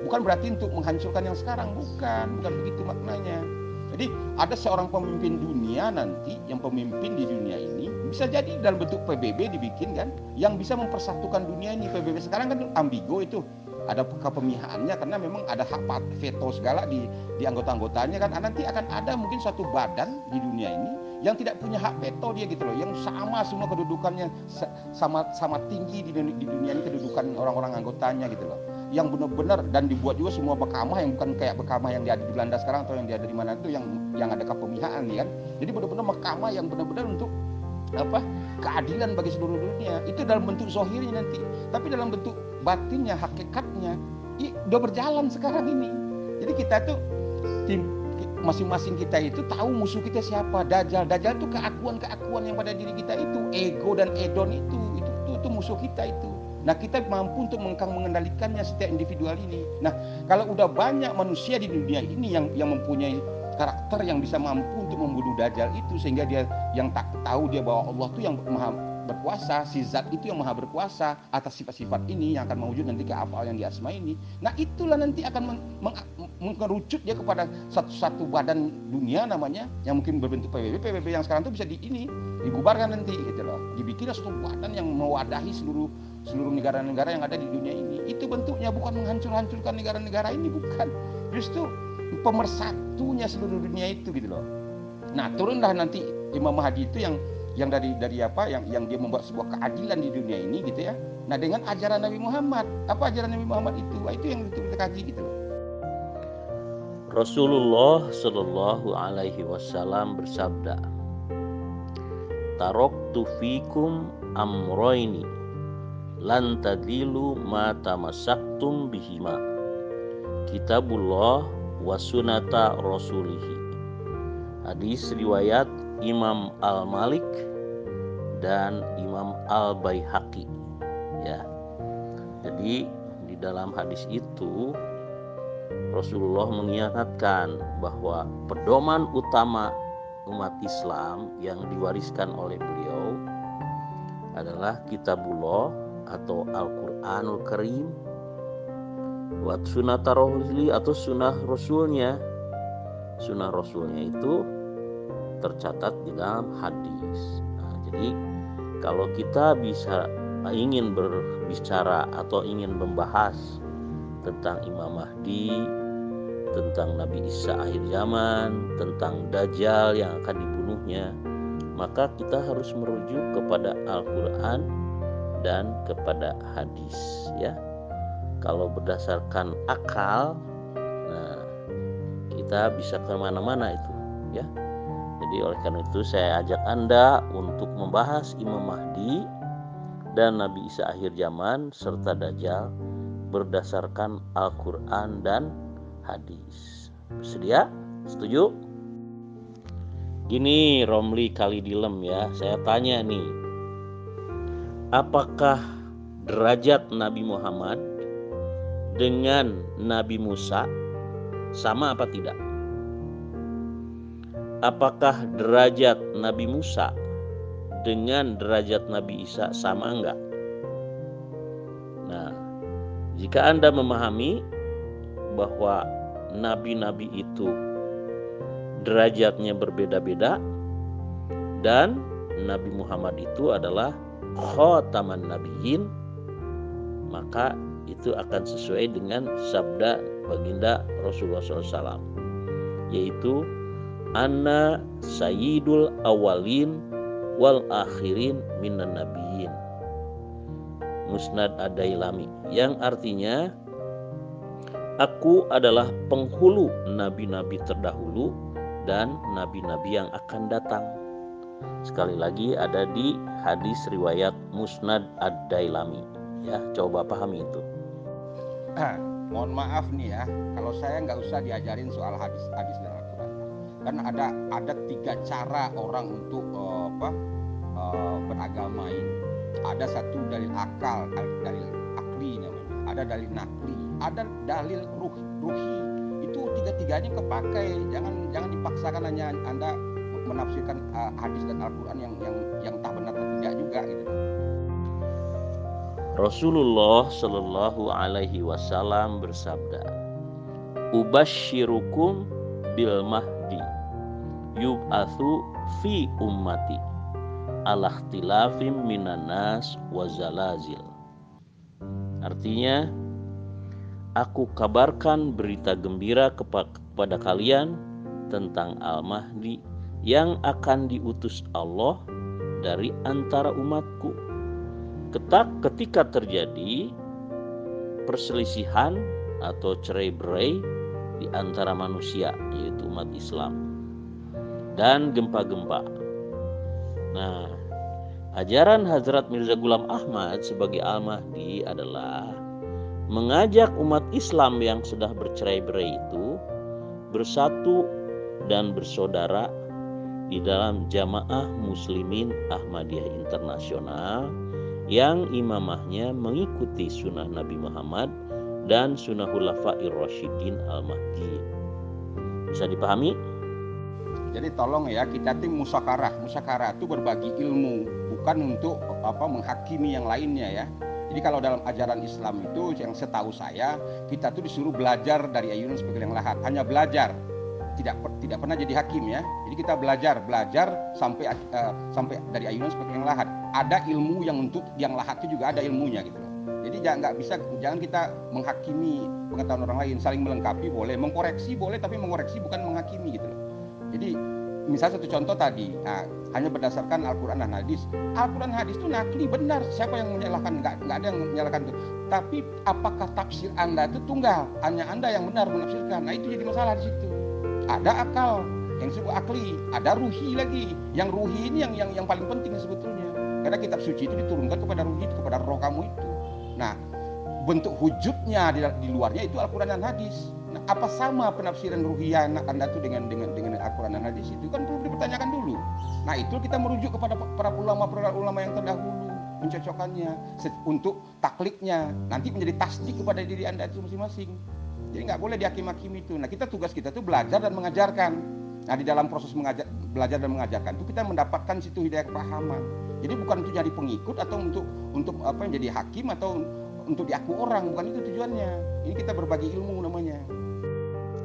Bukan berarti untuk menghancurkan yang sekarang, bukan begitu maknanya. Jadi ada seorang pemimpin dunia nanti, yang pemimpin di dunia ini bisa jadi dalam bentuk PBB dibikin kan, yang bisa mempersatukan dunia ini. PBB sekarang kan ambigo itu, ada kepemihaannya karena memang ada hak veto segala di anggota-anggotanya kan. Nanti akan ada mungkin suatu badan di dunia ini yang tidak punya hak veto dia gitu loh, yang sama semua kedudukannya sama tinggi di dunia ini, kedudukan orang-orang anggotanya gitu loh, yang benar-benar, dan dibuat juga semua bekamah yang bukan kayak bekamah yang ada di Belanda sekarang atau yang ada di mana itu, yang ada kepemihaan ya kan. Jadi benar-benar mahkamah yang benar-benar untuk keadilan bagi seluruh dunia. Itu dalam bentuk zohirnya nanti, tapi dalam bentuk batinnya, hakikatnya udah berjalan sekarang ini. Jadi kita tuh masing-masing kita itu tahu musuh kita siapa. Dajjal itu keakuan yang pada diri kita itu, ego dan edon itu musuh kita itu. Nah, kita mampu untuk mengendalikannya setiap individual ini. Nah, kalau udah banyak manusia di dunia ini yang mempunyai karakter yang bisa mampu untuk membunuh Dajjal itu, sehingga dia yang tak tahu dia bahwa Allah itu yang maha berkuasa, si zat itu yang maha berkuasa atas sifat-sifat ini yang akan mewujud nanti ke af'al yang diasma ini. Nah, itulah nanti akan mengerucut dia kepada satu badan dunia namanya, yang mungkin berbentuk PBB yang sekarang itu bisa dibubarkan nanti gitu loh. Dibikinlah suatu badan yang mewadahi seluruh negara-negara yang ada di dunia ini. Itu bentuknya bukan menghancurkan negara-negara ini, bukan. Justru pemersatunya seluruh dunia itu gitu loh. Nah, turunlah nanti Imam Mahdi itu yang dari apa yang dia membuat sebuah keadilan di dunia ini gitu ya. Nah, dengan ajaran Nabi Muhammad. Apa ajaran Nabi Muhammad itu? Nah, itu yang kita kaji gitu loh. Rasulullah Shallallahu Alaihi Wasallam bersabda, "Taraktu fikum amroini lan tadilu ma tamassaktum bihima, kitabullah wa sunata rasulihi." Hadis riwayat Imam Al-Malik dan Imam Al-Baihaqi, ya. Jadi di dalam hadis itu Rasulullah mengingatkan bahwa pedoman utama umat Islam yang diwariskan oleh beliau adalah Kitabullah atau Al-Quranul Karim, wa sunnata rasuli atau sunnah rasulnya. Sunnah rasulnya itu tercatat di dalam hadis. Nah, jadi kalau kita ingin berbicara atau ingin membahas tentang Imam Mahdi, tentang Nabi Isa akhir zaman, tentang Dajjal yang akan dibunuhnya, maka kita harus merujuk kepada Al-Quran dan kepada hadis, ya. Kalau berdasarkan akal, nah kita bisa kemana-mana itu, ya. Jadi oleh karena itu saya ajak Anda untuk membahas Imam Mahdi dan Nabi Isa akhir zaman serta Dajjal berdasarkan Al-Quran dan hadis. Bersedia? Setuju? Gini Romli Kalidilem, ya, saya tanya nih, apakah derajat Nabi Muhammad dengan Nabi Musa sama apa tidak? Apakah derajat Nabi Musa dengan derajat Nabi Isa sama enggak? Nah, jika Anda memahami bahwa nabi-nabi itu derajatnya berbeda-beda dan Nabi Muhammad itu adalah khataman nabiyyin, maka itu akan sesuai dengan sabda baginda Rasulullah SAW, yaitu Anna sayyidul awalin wal akhirin minan nabiyyin, Musnad Ad-Dailami, yang artinya aku adalah penghulu nabi-nabi terdahulu dan nabi-nabi yang akan datang. Sekali lagi ada di hadis riwayat Musnad Ad-Dailami, ya, coba pahami itu. Mohon maaf nih ya, kalau saya nggak usah diajarin soal hadis-hadis dan Al-Quran. Kan ada 3 cara orang untuk beragama ini. Ada satu dalil akal, dalil akli namanya. Ada dalil nakli, ada dalil ruhi. Itu 3-tiganya kepakai. Jangan dipaksakan hanya Anda menafsirkan hadis dan Al-Quran yang tak benar tidak juga gitu. Rasulullah Shallallahu Alaihi Wasallam bersabda, "Ubashirukum bil mahdi yub'atsu fi ummati ala ikhtilafim minan nas wa zalazil." Artinya, aku kabarkan berita gembira kepada kalian tentang Al-Mahdi yang akan diutus Allah dari antara umatku. Ketika terjadi perselisihan atau cerai-berai di antara manusia, yaitu umat Islam, dan gempa-gempa. Nah, ajaran Hazrat Mirza Ghulam Ahmad sebagai Al-Mahdi adalah mengajak umat Islam yang sudah bercerai-berai itu bersatu dan bersaudara di dalam Jamaah Muslimin Ahmadiyah Internasional yang imamahnya mengikuti sunnah Nabi Muhammad dan sunnah Khulafair Rasyidin Al-Mahdi. Bisa dipahami? Jadi tolong ya, kita tim musakarah. Musakarah itu berbagi ilmu, bukan untuk menghakimi yang lainnya ya. Jadi kalau dalam ajaran Islam itu yang setahu saya, kita tuh disuruh belajar dari ayunan sebagai yang lahat, hanya belajar. Tidak pernah jadi hakim ya. Jadi kita belajar sampai dari ayunan sebagai yang lahat. Ada ilmu yang untuk yang lahat itu juga ada ilmunya gitu loh. Jadi jangan kita menghakimi pengetahuan orang lain, saling melengkapi boleh, mengkoreksi boleh, tapi mengoreksi bukan menghakimi gitu loh. Jadi misal satu contoh tadi, hanya berdasarkan Al-Quran dan hadis. Al-Quran dan hadis itu nakli benar, siapa yang menyalahkan? Nggak ada yang menyalahkan itu. Tapi apakah tafsir Anda itu tunggal? Hanya Anda yang benar menafsirkan. Nah itu jadi masalah di situ. Ada akal yang disebut akli, ada ruhi lagi. Yang ruhi ini yang paling penting sebetulnya. Karena kitab suci itu diturunkan kepada ruhi, kepada roh kamu itu. Nah, bentuk wujudnya di luarnya itu Al-Quran dan hadis. Nah, apa sama penafsiran ruhiyah Anda tuh dengan Al-Quran dan hadis itu kan perlu dipertanyakan dulu. Nah, itu kita merujuk kepada para ulama yang terdahulu, mencocokkannya untuk takliknya, nanti menjadi tasdik kepada diri Anda itu masing-masing. Jadi nggak boleh dihakim-hakimi itu. Nah, tugas kita itu belajar dan mengajarkan. Nah, di dalam proses belajar dan mengajarkan itu kita mendapatkan situ hidayah kepahaman. Jadi bukan untuk jadi pengikut atau untuk jadi hakim atau untuk diaku orang, bukan itu tujuannya. Ini kita berbagi ilmu namanya.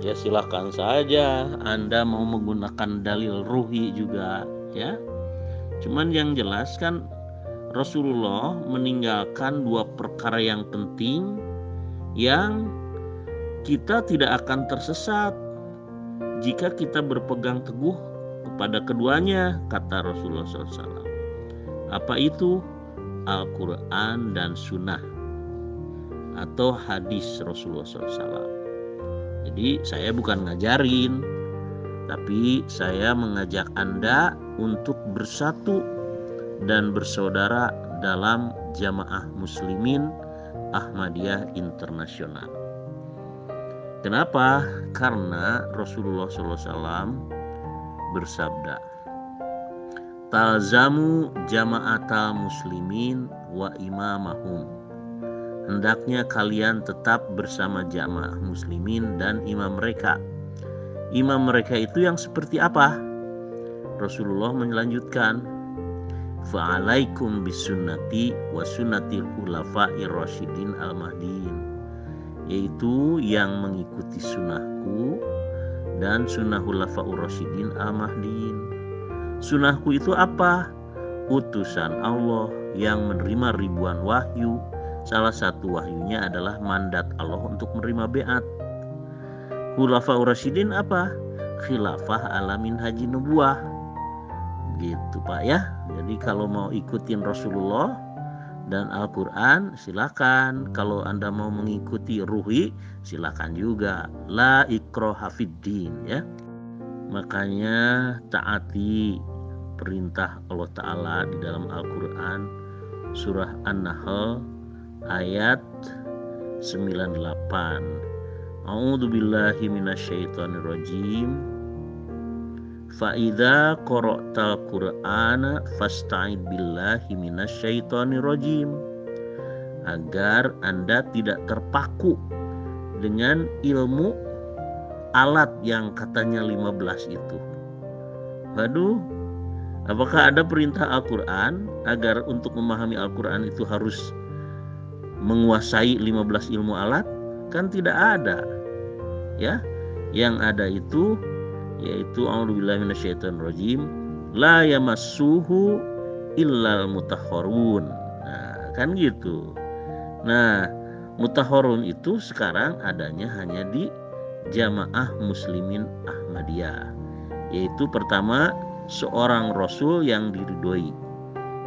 Ya silahkan saja Anda mau menggunakan dalil ruhi juga ya. Cuman yang jelas kan Rasulullah meninggalkan dua perkara yang penting yang kita tidak akan tersesat jika kita berpegang teguh kepada keduanya, kata Rasulullah SAW. Apa itu? Al-Quran dan Sunnah atau hadis Rasulullah SAW. Jadi saya bukan ngajarin, tapi saya mengajak Anda untuk bersatu dan bersaudara dalam Jamaah Muslimin Ahmadiyah Internasional. Kenapa? Karena Rasulullah SAW bersabda, "Talzamu jama'atal muslimin wa imamahum." Hendaknya kalian tetap bersama jamaah muslimin dan imam mereka. Imam mereka itu yang seperti apa? Rasulullah melanjutkan, "Fa'alaikum bisunnati wa sunnatil khulafa'ir rasyidin al-mahdiin." Yaitu yang mengikuti sunnahku dan sunnah khulafa'ur rasyidin al-mahdiin. Sunnahku itu apa? Utusan Allah yang menerima ribuan wahyu. Salah satu wahyunya adalah mandat Allah untuk menerima beat. Khulafa'ur rasyidin apa? Khilafah ala minhaji nubuwah. Gitu Pak ya. Jadi kalau mau ikutin Rasulullah dan Al-Quran silakan. Kalau Anda mau mengikuti ruhi silakan juga. La ikraha fiddin ya. Makanya taati perintah Allah Ta'ala di dalam Al-Quran surah An-Nahl ayat 98. A'udzu billahi minasyaitonir rajim. Fa idza qara'tal Qur'ana fasta'id billahi minasyaitonir rajim. Agar Anda tidak terpaku dengan ilmu alat yang katanya 15 itu. Waduh, apakah ada perintah Al-Quran agar untuk memahami Al-Quran itu harus menguasai 15 ilmu alat? Kan tidak ada. Ya, yang ada itu yaitu a'udzubillahi minasyaitonirrajim, la yamassuhu illal mutahharun. Nah, kan gitu. Nah, mutahharun itu sekarang adanya hanya di Jamaah Muslimin Ahmadiyah. Yaitu pertama seorang rasul yang diridhoi,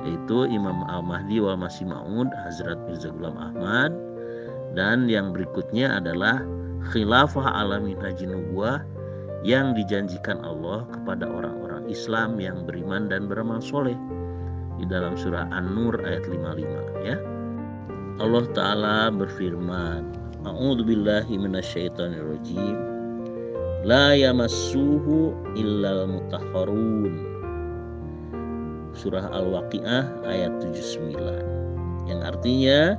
yaitu Imam Al-Mahdi wal Masih Maud Hazrat Mirza Ghulam Ahmad. Dan yang berikutnya adalah khilafah ala minhaji nubuwah yang dijanjikan Allah kepada orang-orang Islam yang beriman dan beramal soleh di dalam surah An-Nur ayat 55 ya. Allah Ta'ala berfirman, A'udzu billahi minasyaitonirrajim, la yamassuhu illal mutahharun. Surah Al-Waqiah ayat 79, yang artinya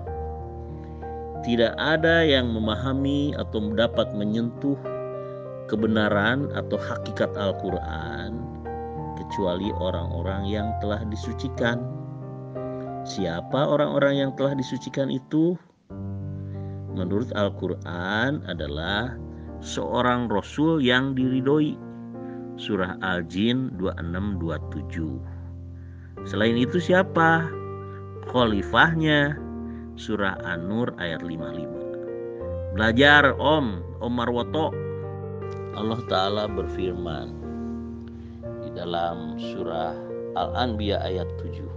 tidak ada yang memahami atau dapat menyentuh kebenaran atau hakikat Al-Quran kecuali orang-orang yang telah disucikan. Siapa orang-orang yang telah disucikan itu? Menurut Al-Quran adalah seorang Rasul yang diridhoi. Surah Al-Jin 26-27. Selain itu siapa? Khalifahnya. Surah An-Nur ayat 55. Belajar Om Marwoto. Allah Ta'ala berfirman di dalam surah Al-Anbiya ayat 7.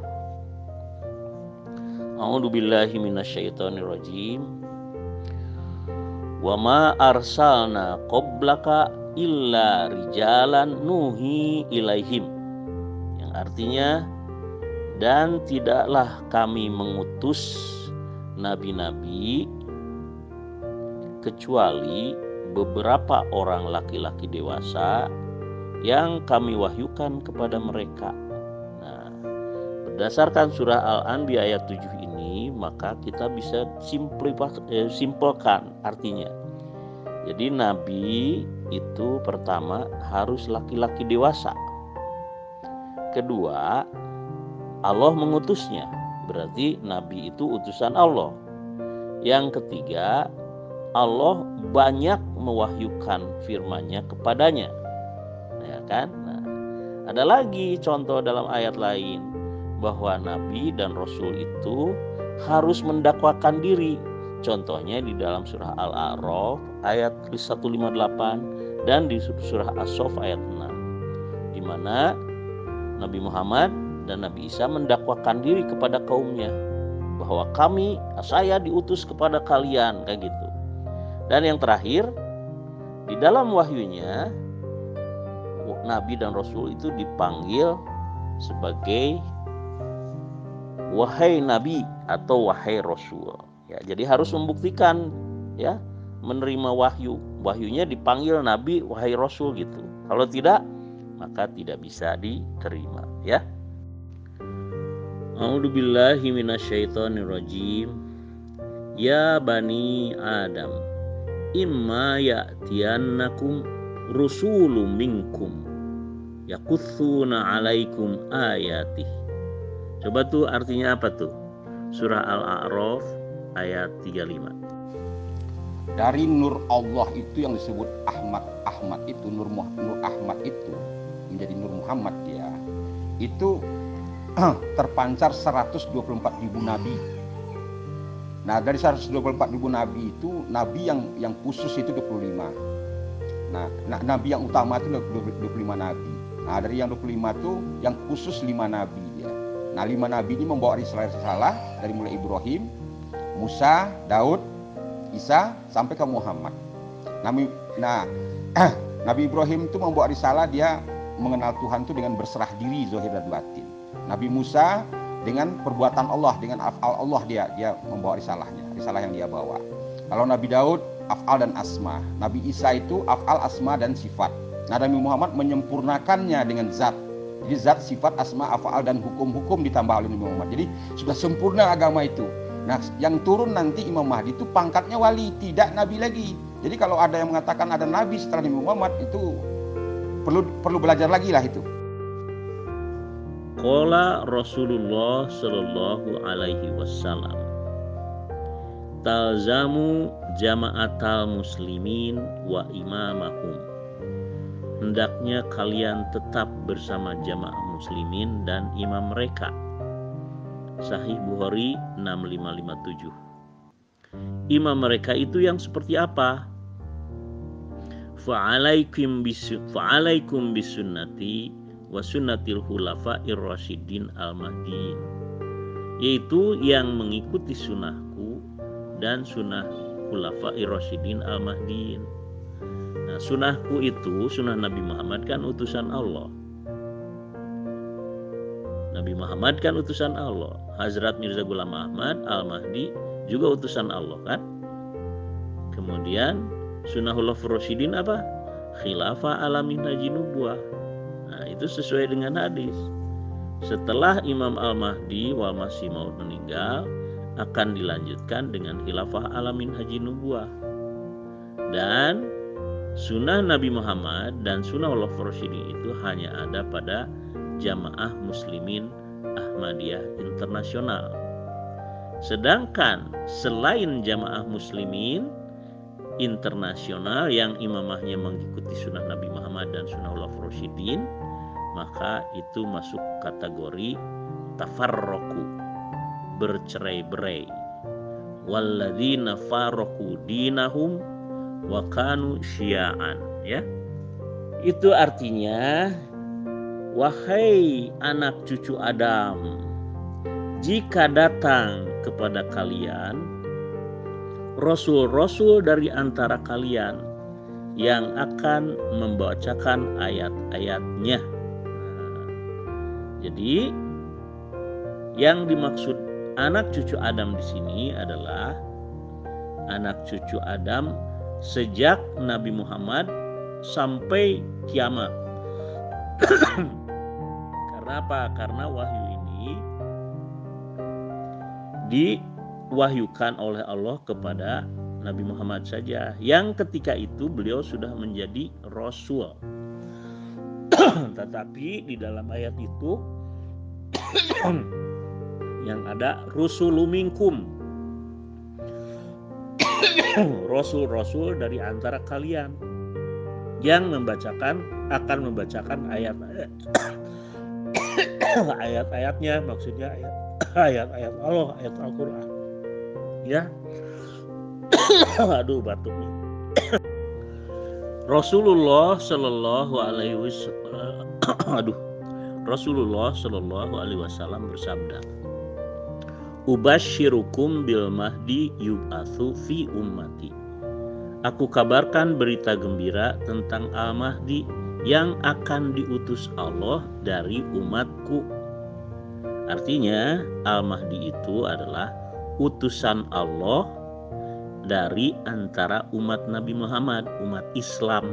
A'udzu billahi minasyaitonirrajim. Wa ma arsalna qablaka illa rijalan nuhi ilaihim. Yang artinya, dan tidaklah kami mengutus nabi-nabi kecuali beberapa orang laki-laki dewasa yang kami wahyukan kepada mereka. Nah, berdasarkan surah Al-Anbiya ayat 7 ini, maka kita bisa simpelkan artinya. Jadi nabi itu pertama harus laki-laki dewasa. Kedua, Allah mengutusnya, berarti nabi itu utusan Allah. Yang ketiga, Allah banyak mewahyukan firman-Nya kepadanya. Ya kan? Nah, ada lagi contoh dalam ayat lain bahwa nabi dan rasul itu harus mendakwakan diri. Contohnya di dalam surah Al-A'raf ayat 158 dan di surah As-Saff ayat 6, di mana Nabi Muhammad dan Nabi Isa mendakwakan diri kepada kaumnya bahwa saya diutus kepada kalian, kayak gitu. Dan yang terakhir, di dalam wahyunya Nabi dan Rasul itu dipanggil sebagai wahai Nabi atau wahai Rasul. Ya, jadi harus membuktikan, ya, menerima wahyu. Wahyunya dipanggil Nabi, wahai Rasul gitu. Kalau tidak, maka tidak bisa diterima. Ya. A'udzubillahi minasyaitonirrajim. Ya bani Adam, imma ya'tiyannakum rusulun minkum yaqutsuna 'alaikum ayatih. Coba tuh artinya apa tuh? Surah Al-A'raf ayat 35. Dari nur Allah itu yang disebut Ahmad itu, nur Ahmad itu menjadi Nur Muhammad, dia itu terpancar 124.000 nabi. Nah, dari 124.000 nabi itu, nabi yang khusus itu 25. Nah, nabi yang utama itu 25 nabi. Nah, dari yang 25 itu yang khusus 5 nabi dia. Nah, 5 nabi ini membawa risalah dari mulai Ibrahim, Musa, Daud, Isa sampai ke Muhammad. Nabi Ibrahim itu membawa risalah, dia mengenal Tuhan itu dengan berserah diri zahir dan batin. Nabi Musa dengan perbuatan Allah, dengan af'al Allah dia membawa risalah yang dia bawa. Kalau Nabi Daud af'al dan asma, Nabi Isa itu af'al, asma dan sifat. Nah, Nabi Muhammad menyempurnakannya dengan zat. Jadi zat, sifat, asma, af'al dan hukum-hukum ditambah oleh Nabi Muhammad. Jadi sudah sempurna agama itu. Nah, yang turun nanti Imam Mahdi itu pangkatnya wali, tidak nabi lagi. Jadi kalau ada yang mengatakan ada nabi setelah Nabi Muhammad, itu perlu belajar lagi lah itu. Qala Rasulullah sallallahu alaihi wasallam, talzamu jama'atal muslimin wa imamahum. Hendaknya kalian tetap bersama jamaah muslimin dan imam mereka. Sahih Bukhari 6557. Imam mereka itu yang seperti apa? Fa'alaikum bisunnati wa sunnatil khulafa'ir rasyidin al-mahdiin, yaitu yang mengikuti sunnahku dan sunnah khulafa'ir rasyidin al-mahdiin. Nah, sunnahku itu sunnah Nabi Muhammad, kan utusan Allah. Nabi Muhammad kan utusan Allah. Hazrat Mirza Ghulam Ahmad Al-Mahdi juga utusan Allah, kan? Kemudian sunnah khulafa'ir rasyidin apa? Khilafah ala minhaji nubuwah. Nah, itu sesuai dengan hadis. Setelah Imam Al-Mahdi wal Masih Maud meninggal, akan dilanjutkan dengan khilafah ala minhaji nubuwah. Dan sunnah Nabi Muhammad dan sunnah khulafa'ir rasyidin itu hanya ada pada Jamaah Muslimin Ahmadiyah Internasional. Sedangkan selain Jamaah Muslimin Internasional yang imamahnya mengikuti sunnah Nabi Muhammad dan sunnah khulafa'ir rasyidin, maka itu masuk kategori tafarroku, bercerai-berai. Walladzina farroku dinahum wa kanu syia'an, ya. Itu artinya, wahai anak cucu Adam, jika datang kepada kalian rasul-rasul dari antara kalian yang akan membacakan ayat-ayatnya. Jadi yang dimaksud anak cucu Adam di sini adalah anak cucu Adam sejak Nabi Muhammad sampai kiamat. Karena apa? Karena wahyu ini diwahyukan oleh Allah kepada Nabi Muhammad saja, yang ketika itu beliau sudah menjadi Rasul. Tetapi di dalam ayat itu yang ada Rusulun minkum, Rasul-Rasul dari antara kalian yang akan membacakan ayat-ayatnya, maksudnya ayat-ayat Allah, ayat Al-Quran. Ya, aduh batuk nih. Rasulullah Shallallahu Alaihi Wasallam bersabda, Ubashirukum bil mahdi yub'atsu fi ummati. Aku kabarkan berita gembira tentang Al-Mahdi yang akan diutus Allah dari umatku. Artinya Al-Mahdi itu adalah utusan Allah dari antara umat Nabi Muhammad, umat Islam,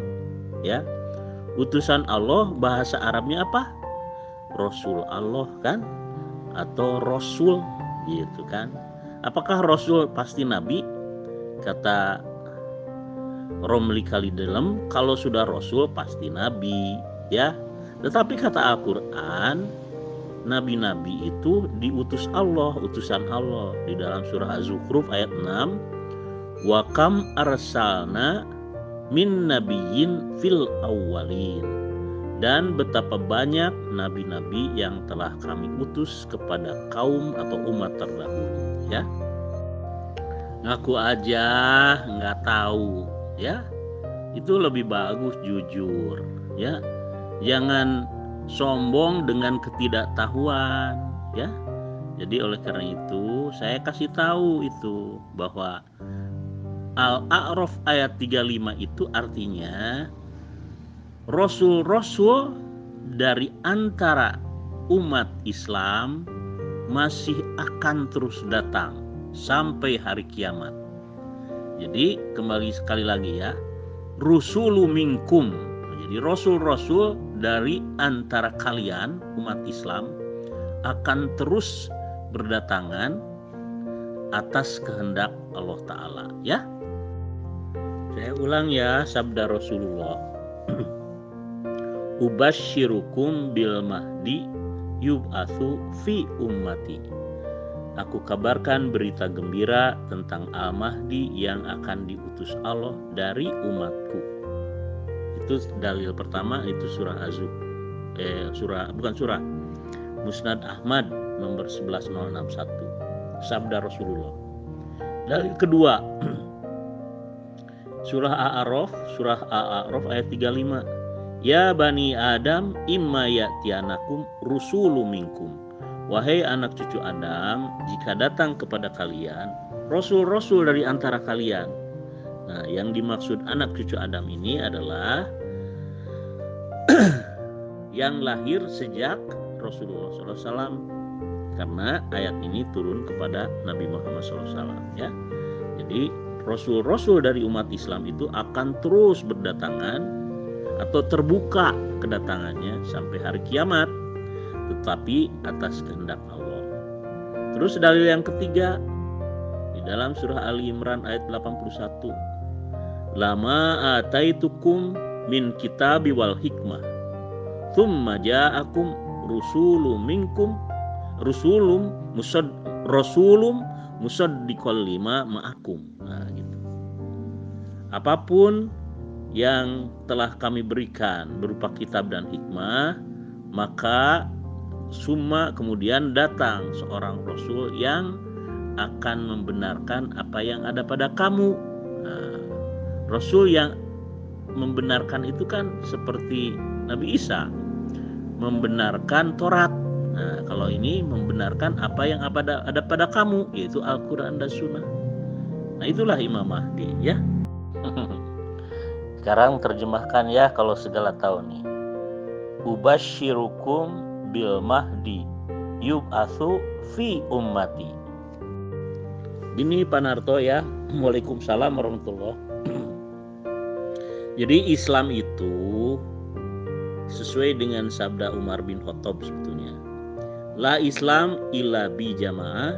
ya. Utusan Allah bahasa Arabnya apa? Rasul Allah kan, atau Rasul gitu kan. Apakah Rasul pasti Nabi? Kata Romli Kalidilem, kalau sudah Rasul pasti Nabi, ya. Tetapi kata Al-Quran, Nabi-Nabi itu diutus Allah, utusan Allah. Di dalam surah Az-Zukhruf ayat 6, wa kam arsalna min nabiyyin fil awwalin, dan betapa banyak nabi-nabi yang telah kami utus kepada kaum atau umat terdahulu, ya. Ngaku aja nggak tahu, ya, itu lebih bagus jujur, ya. Jangan sombong dengan ketidaktahuan, ya. Jadi oleh karena itu saya kasih tahu itu bahwa Al-A'raf ayat 35 itu artinya Rasul-Rasul dari antara umat Islam masih akan terus datang sampai hari kiamat. Jadi kembali sekali lagi ya, Rusulu minkum. Jadi Rasul-Rasul dari antara kalian umat Islam akan terus berdatangan atas kehendak Allah Ta'ala, ya. Saya ulang ya sabda Rasulullah. Ubashirukum bil mahdi yub'atsu fi ummati. Aku kabarkan berita gembira tentang Al-Mahdi yang akan diutus Allah dari umatku. Itu dalil pertama, itu surah Musnad Ahmad nomor 11061. Sabda Rasulullah. Dalil kedua, surah A'raf ayat 35. Ya bani Adam imma ya'tiyanakum rusulu minkum. Wahai anak cucu Adam, jika datang kepada kalian rasul-rasul dari antara kalian. Nah, yang dimaksud anak cucu Adam ini adalah yang lahir sejak Rasulullah SAW, karena ayat ini turun kepada Nabi Muhammad SAW, ya. Jadi rasul-rasul dari umat Islam itu akan terus berdatangan atau terbuka kedatangannya sampai hari kiamat, tetapi atas kehendak Allah. Terus dalil yang ketiga di dalam surah Ali Imran ayat 81. Lama ataitukum min kitabi wal hikmah thumma ja'akum rusulum minkum rasulum musaddiqal lima ma'akum. Nah, gitu. Apapun yang telah kami berikan berupa kitab dan hikmah, maka kemudian datang seorang rasul yang akan membenarkan apa yang ada pada kamu. Nah, rasul yang membenarkan itu kan seperti Nabi Isa membenarkan Taurat. Nah, kalau ini membenarkan apa yang ada pada kamu, yaitu Al-Quran dan Sunnah. Nah, itulah Imam Mahdi, ya. Sekarang terjemahkan ya kalau segala tahu nih. Ubashirukum bil mahdi yub'atsu fi ummati. Gini Pak Narto ya. Waalaikumsalam warahmatullahi. Jadi Islam itu sesuai dengan sabda Umar bin Khattab sebetulnya. La Islam illa bi jamaah,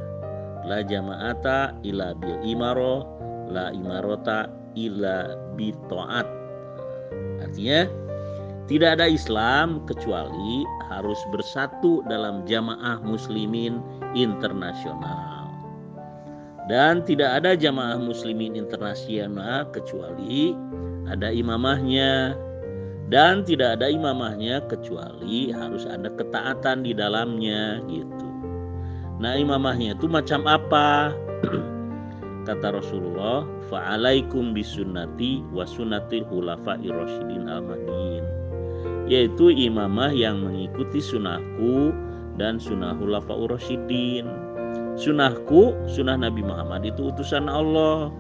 la jama'ata illa bil imaro, la imarota illa bi ta'at. Artinya tidak ada Islam kecuali harus bersatu dalam jamaah muslimin internasional. Dan tidak ada jamaah muslimin internasional kecuali ada imamahnya. Dan tidak ada imamahnya kecuali harus ada ketaatan di dalamnya gitu. Nah, imamahnya itu macam apa? Kata Rasulullah, fa'alaikum bisunnati wa sunnatil khulafa'ir rasyidin al-mahdiyyin. Yaitu imamah yang mengikuti sunnahku dan sunnah khulafa'ur rasyidin. Sunnahku, sunnah Nabi Muhammad itu utusan Allah.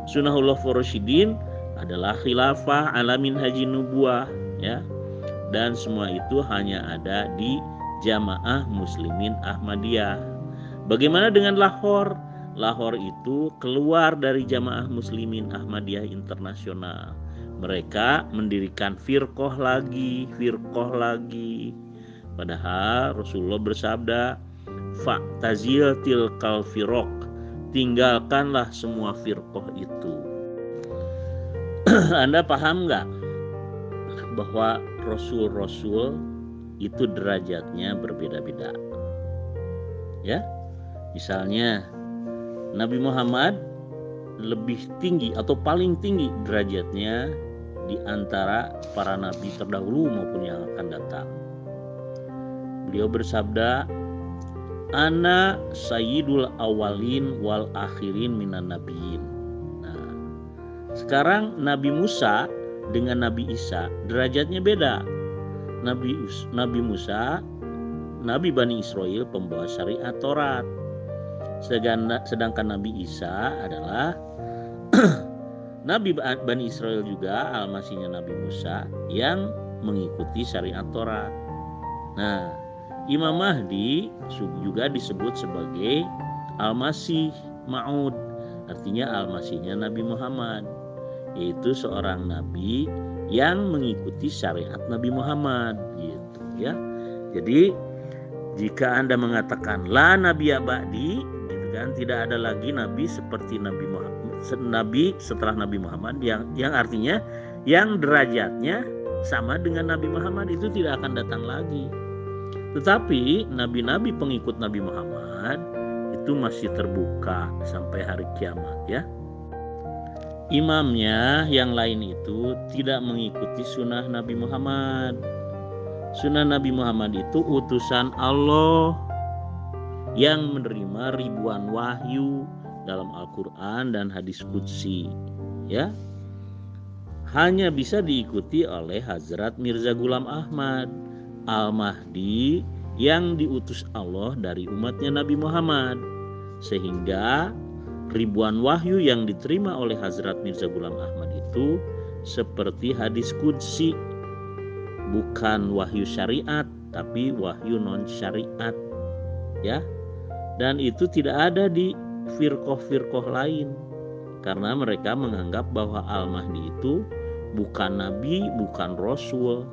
Sunnah khulafa'ur rasyidin adalah khilafah ala minhaji nubuwah, ya. Dan semua itu hanya ada di Jamaah Muslimin Ahmadiyah. Bagaimana dengan Lahore? Lahore itu keluar dari Jamaah Muslimin Ahmadiyah Internasional. Mereka mendirikan firqoh lagi. Padahal Rasulullah bersabda, fa'tazil tilkal firq, tinggalkanlah semua firqoh itu. Anda paham nggak bahwa Rasul-Rasul itu derajatnya berbeda-beda? Ya, misalnya Nabi Muhammad lebih tinggi atau paling tinggi derajatnya di antara para nabi terdahulu maupun yang akan datang. Beliau bersabda, Ana sayyidul awalin wal akhirin minan nabiyin. Nah, sekarang Nabi Musa dengan Nabi Isa derajatnya beda. Nabi Musa, Nabi Bani Israel, pembawa syariat Taurat. Sedangkan Nabi Isa adalah Nabi Bani Israel juga, almasihnya Nabi Musa yang mengikuti syariat Taurat. Nah, Imam Mahdi juga disebut sebagai Al-Masih Ma'ud, artinya Al-Masihnya Nabi Muhammad, yaitu seorang nabi yang mengikuti syariat Nabi Muhammad gitu ya. Jadi jika Anda mengatakan la nabiyya ba'di gitu kan, tidak ada lagi nabi seperti Nabi Muhammad, nabi setelah Nabi Muhammad yang artinya yang derajatnya sama dengan Nabi Muhammad itu tidak akan datang lagi. Tetapi nabi-nabi pengikut Nabi Muhammad itu masih terbuka sampai hari kiamat ya. Imamnya yang lain itu tidak mengikuti sunnah Nabi Muhammad. Sunnah Nabi Muhammad itu utusan Allah yang menerima ribuan wahyu dalam Al-Quran dan hadis qudsi ya. Hanya bisa diikuti oleh Hazrat Mirza Ghulam Ahmad Al-Mahdi yang diutus Allah dari umatnya Nabi Muhammad, sehingga ribuan wahyu yang diterima oleh Hazrat Mirza Ghulam Ahmad itu seperti hadis qudsi, bukan wahyu syariat tapi wahyu non syariat ya. Dan itu tidak ada di firqoh-firqoh lain karena mereka menganggap bahwa Al-Mahdi itu bukan nabi, bukan rasul.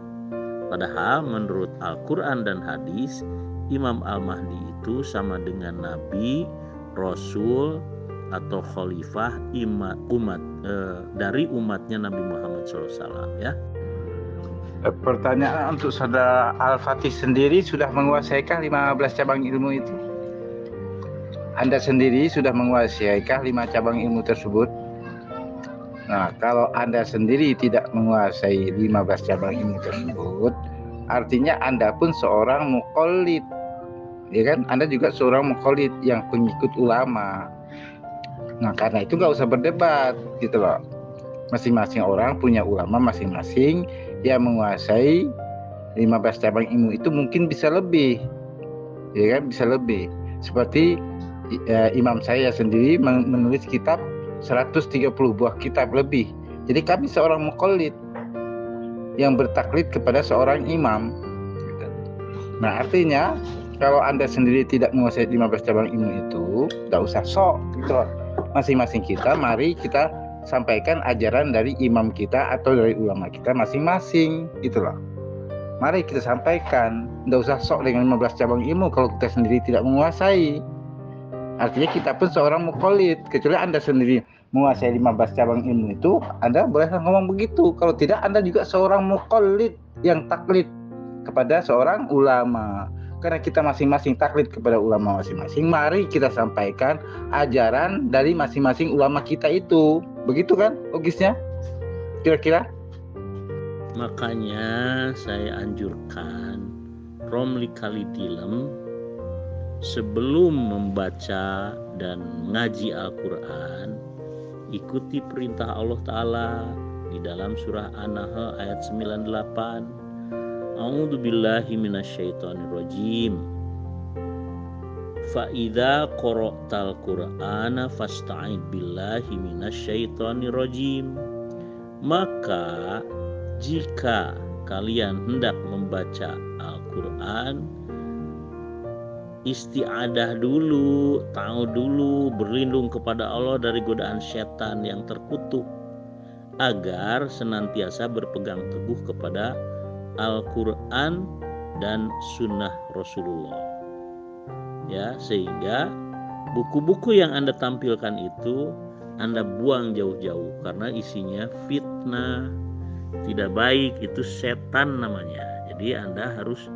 Padahal menurut Al-Quran dan hadis, Imam Al-Mahdi itu sama dengan nabi, rasul atau khalifah dari umatnya Nabi Muhammad SAW ya. Pertanyaan untuk saudara Al-Fatih sendiri, sudah menguasaikah 15 cabang ilmu itu? Anda sendiri sudah menguasaikah 5 cabang ilmu tersebut? Nah, kalau Anda sendiri tidak menguasai 15 cabang ilmu tersebut, artinya Anda pun seorang muqallid. Ya kan? Anda juga seorang muqallid yang pengikut ulama. Nah, karena itu nggak usah berdebat gitu loh. Masing-masing orang punya ulama masing-masing yang menguasai 15 cabang ilmu itu, mungkin bisa lebih. Ya kan? Bisa lebih. Seperti imam saya sendiri menulis kitab 130 buah kitab lebih. Jadi kami seorang muqallid yang bertaklid kepada seorang imam. Nah, artinya kalau Anda sendiri tidak menguasai 15 cabang ilmu itu, nggak usah sok gitu loh. Masing-masing kita, mari kita sampaikan ajaran dari imam kita atau dari ulama kita masing-masing, itulah. Mari kita sampaikan, tidak usah sok dengan 15 cabang ilmu kalau kita sendiri tidak menguasai. Artinya kita pun seorang muqallid, kecuali Anda sendiri menguasai 15 cabang ilmu itu, Anda boleh ngomong begitu. Kalau tidak, Anda juga seorang muqallid yang taklid kepada seorang ulama. Karena kita masing-masing taklid kepada ulama masing-masing, mari kita sampaikan ajaran dari masing-masing ulama kita itu. Begitu kan logisnya? Kira-kira? Makanya saya anjurkan Romli Kalidilem sebelum membaca dan mengaji Al-Quran, ikuti perintah Allah Ta'ala di dalam surah An-Nahl ayat 98. A'udzu billahi minasyaitonir rajim. Fa idza qara'tal Qur'ana fasta'id billahi minasyaitonir rajim. Maka jika kalian hendak membaca Al-Quran, isti'adah dulu, tahu dulu, berlindung kepada Allah dari godaan setan yang terkutuk, agar senantiasa berpegang teguh kepada Al-Quran dan Sunnah Rasulullah. Ya, sehingga buku-buku yang Anda tampilkan itu Anda buang jauh-jauh karena isinya fitnah, tidak baik, itu setan namanya. Jadi Anda harus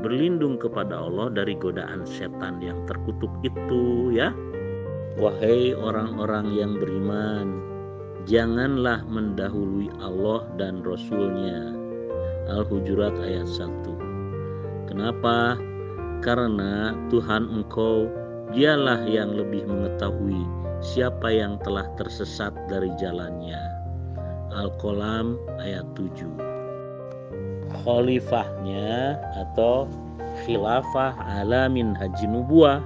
berlindung kepada Allah dari godaan setan yang terkutuk itu, ya. Wahai orang-orang yang beriman, janganlah mendahului Allah dan Rasul-Nya. Al-Hujurat ayat 1. Kenapa? Karena Tuhan engkau, dialah yang lebih mengetahui siapa yang telah tersesat dari jalannya. Al-Qalam ayat 7. Khalifahnya atau khilafah ala minhaji nubuwah,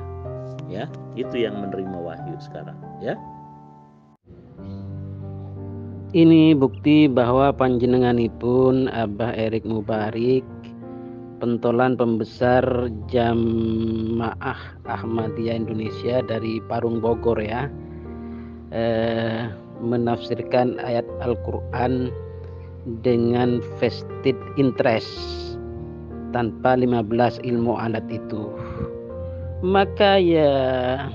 ya, itu yang menerima wahyu sekarang, ya. Ini bukti bahwa panjenenganipun Abah Erik Mubarik, pentolan pembesar Jamaah Ahmadiyah Indonesia dari Parung Bogor, ya, menafsirkan ayat Al-Quran dengan vested interest tanpa 15 ilmu alat itu, maka ya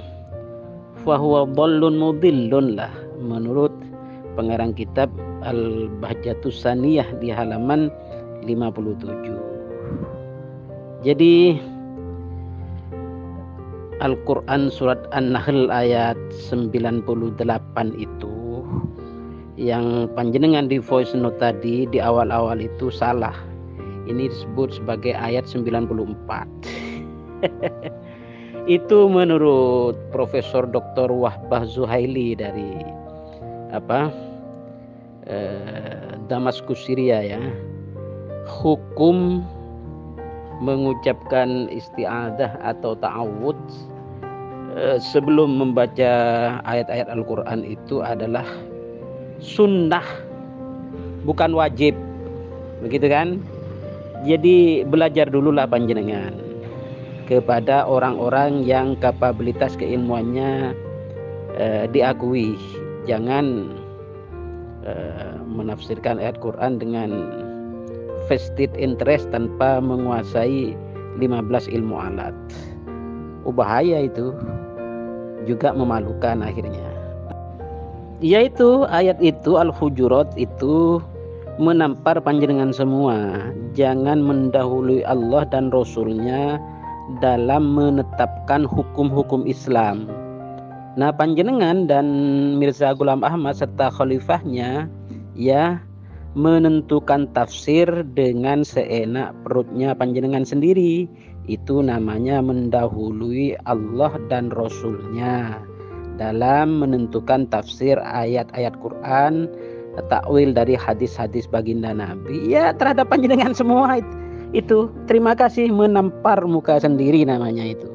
fahuwa dhallun mudillun lah menurut pengarang kitab Al-Bahjatus Saniyah di halaman 57. Jadi Al-Quran surat An-Nahl ayat 98 itu yang panjenengan di voice note tadi di awal-awal itu salah. Ini disebut sebagai ayat 94. Itu menurut Profesor Dr. Wahbah Zuhaili dari Damaskus, Syria, ya. Hukum mengucapkan isti'adah atau ta'awudz sebelum membaca ayat-ayat Al-Quran itu adalah sunnah, bukan wajib, begitu kan? Jadi belajar dululah panjenengan kepada orang-orang yang kapabilitas keilmuannya diakui. Jangan menafsirkan ayat Quran dengan vested interest tanpa menguasai 15 ilmu alat. Bahaya itu, juga memalukan akhirnya. Yaitu ayat itu Al-Hujurat itu menampar panjenengan semua. Jangan mendahului Allah dan Rasul-Nya dalam menetapkan hukum-hukum Islam. Nah, panjenengan dan Mirza Ghulam Ahmad serta khalifahnya, ya, menentukan tafsir dengan seenak perutnya panjenengan sendiri. Itu namanya mendahului Allah dan Rasul-Nya dalam menentukan tafsir ayat-ayat Quran, takwil dari hadis-hadis baginda Nabi, ya, terhadap panjenengan semua itu. Terima kasih, menampar muka sendiri namanya itu.